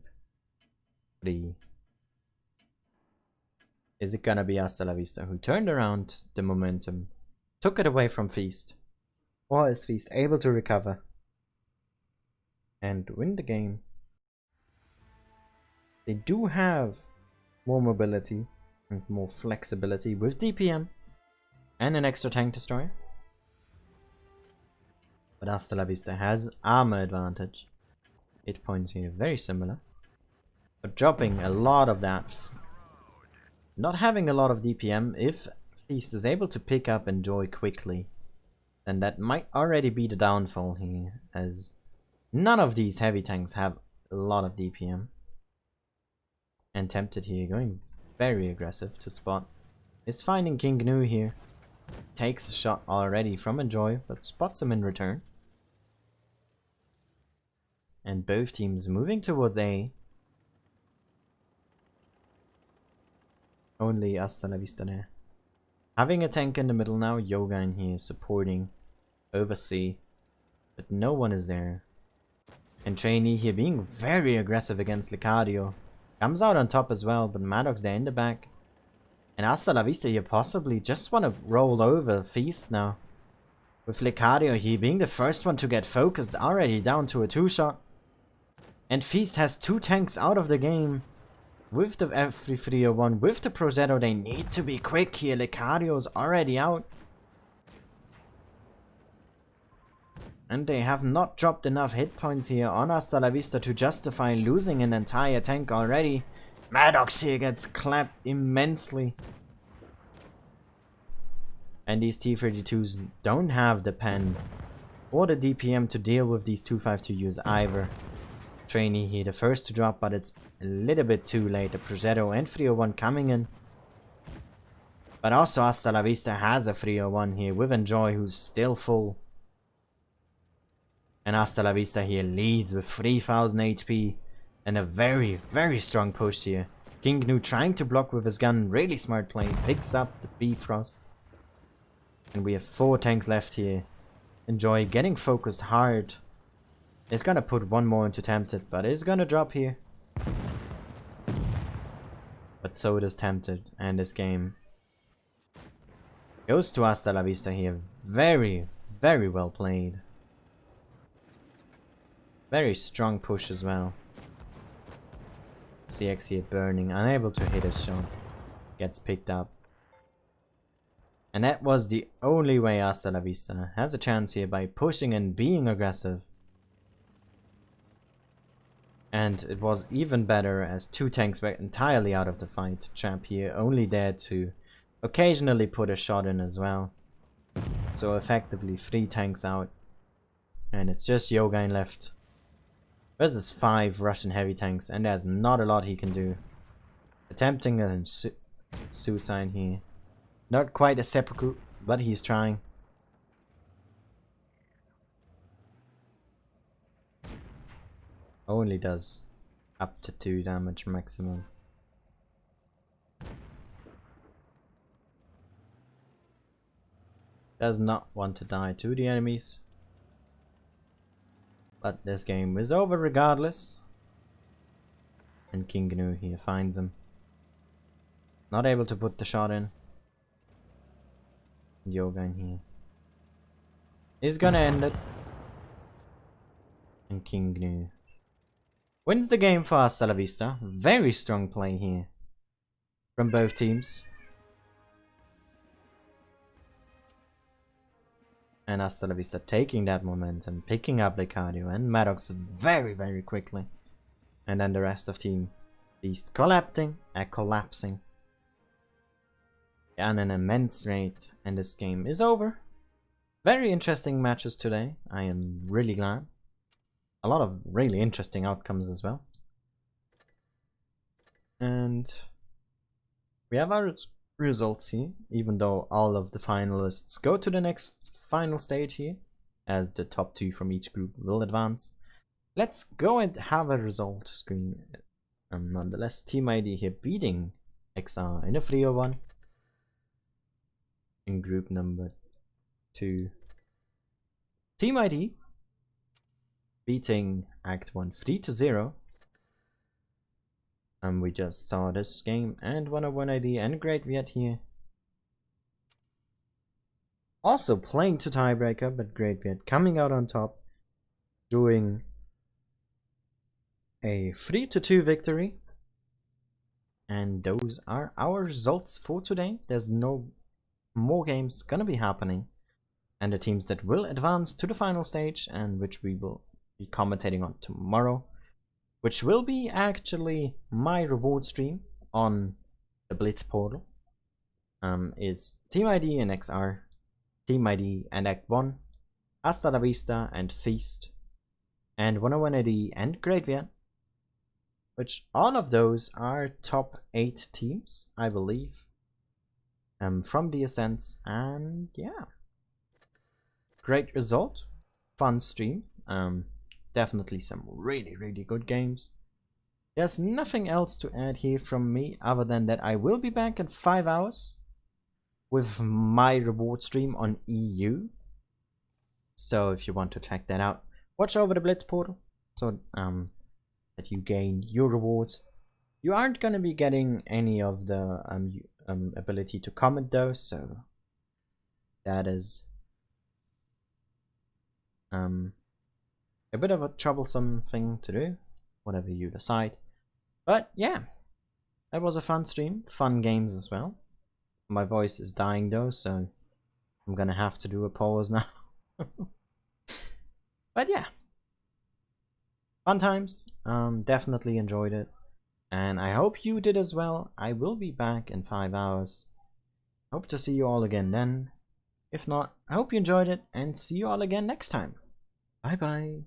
Is it gonna be Hasta La Vista who turned around the momentum, took it away from Feast, or is Feast able to recover and win the game? They do have more mobility and more flexibility with DPM and an extra tank destroyer, but Hasta La Vista has armor advantage. 8 points here, very similar. But dropping a lot of that, not having a lot of DPM, if Feast is able to pick up Enjoy quickly, then that might already be the downfall here, as none of these heavy tanks have a lot of DPM. And Tempted here, going very aggressive to spot, is finding King Gnu here. Takes a shot already from Enjoy, but spots him in return. And both teams moving towards A. Only Hasta La Vista there. Having a tank in the middle now, Yoga in here supporting over C. But no one is there. And Trainee here being very aggressive against Licadio. Comes out on top as well, but Maddox there in the back. And Hasta La Vista here possibly just want to roll over Feast now. With Licadio here being the first one to get focused, already down to a 2-shot. And Feast has 2 tanks out of the game. With the F3301, with the Progetto, they need to be quick here. Licadio's already out. And they have not dropped enough hit points here on Hasta La Vista to justify losing an entire tank already. Maddox here gets clapped immensely. And these T32s don't have the pen or the DPM to deal with these 252Us either. Trainee here, the first to drop, but it's a little bit too late. The Progetto and 301 coming in. But also Hasta La Vista has a 301 here with Enjoy, who's still full. And Hasta La Vista here leads with 3000 HP and a very, very strong push here. King Gnu trying to block with his gun, really smart play, picks up the Bifrost. And we have 4 tanks left here. Enjoy getting focused hard. It's gonna put one more into Tempted, but it's gonna drop here. But so does Tempted, and this game goes to Hasta La Vista here. Very, very well played. Very strong push as well. CX here burning, unable to hit his shot. Gets picked up. And that was the only way Hasta La Vista has a chance here by pushing and being aggressive. And it was even better as 2 tanks were entirely out of the fight. Champ here only there to occasionally put a shot in as well. So effectively 3 tanks out. And it's just Yogain left. Versus 5 Russian heavy tanks, and there's not a lot he can do. Attempting a suicide here. Not quite a seppuku, but he's trying. Only does up to 2 damage maximum. Does not want to die to the enemies. But this game is over regardless. And King Gnu here finds him. Not able to put the shot in. Yogain here is gonna end it. And King Gnu wins the game for Hasta La Vista. Very strong play here from both teams. And Hasta La Vista taking that momentum, picking up Lecadio and Maddox very, very quickly. And then the rest of Team Beast collapsing. And an immense rate. And this game is over. Very interesting matches today. I am really glad. A lot of really interesting outcomes as well. And we have our results here, even though all of the finalists go to the next final stage here, as the top 2 from each group will advance. Let's go and have a result screen. Nonetheless, Team ID here beating XR in a 3-1 in group number 2. Team ID beating Act 1 3-0. And we just saw this game, and 101 ID and Great Viet here. Also playing to tiebreaker, but Great Viet coming out on top, doing a 3-2 victory. And those are our results for today. There's no more games gonna be happening. And the teams that will advance to the final stage, and which we will be commentating on tomorrow, which will be actually my reward stream on the Blitz portal, is Team ID and XR, Team ID and Act 1, Hasta La Vista and Feast, and 101 ID and Great Viet, which all of those are top 8 teams, I believe, from the Ascents. And yeah, great result, fun stream. Definitely some really, really good games. There's nothing else to add here from me other than that I will be back in 5 hours with my reward stream on EU. So if you want to check that out, watch over the Blitz portal so that you gain your rewards. You aren't going to be getting any of the ability to comment though, so that is a bit of a troublesome thing to do, whatever you decide. But yeah, that was a fun stream, fun games as well. My voice is dying though, so I'm gonna have to do a pause now. But yeah, fun times. Definitely enjoyed it, and I hope you did as well. I will be back in 5 hours. Hope to see you all again then. If not, I hope you enjoyed it, and see you all again next time. Bye bye.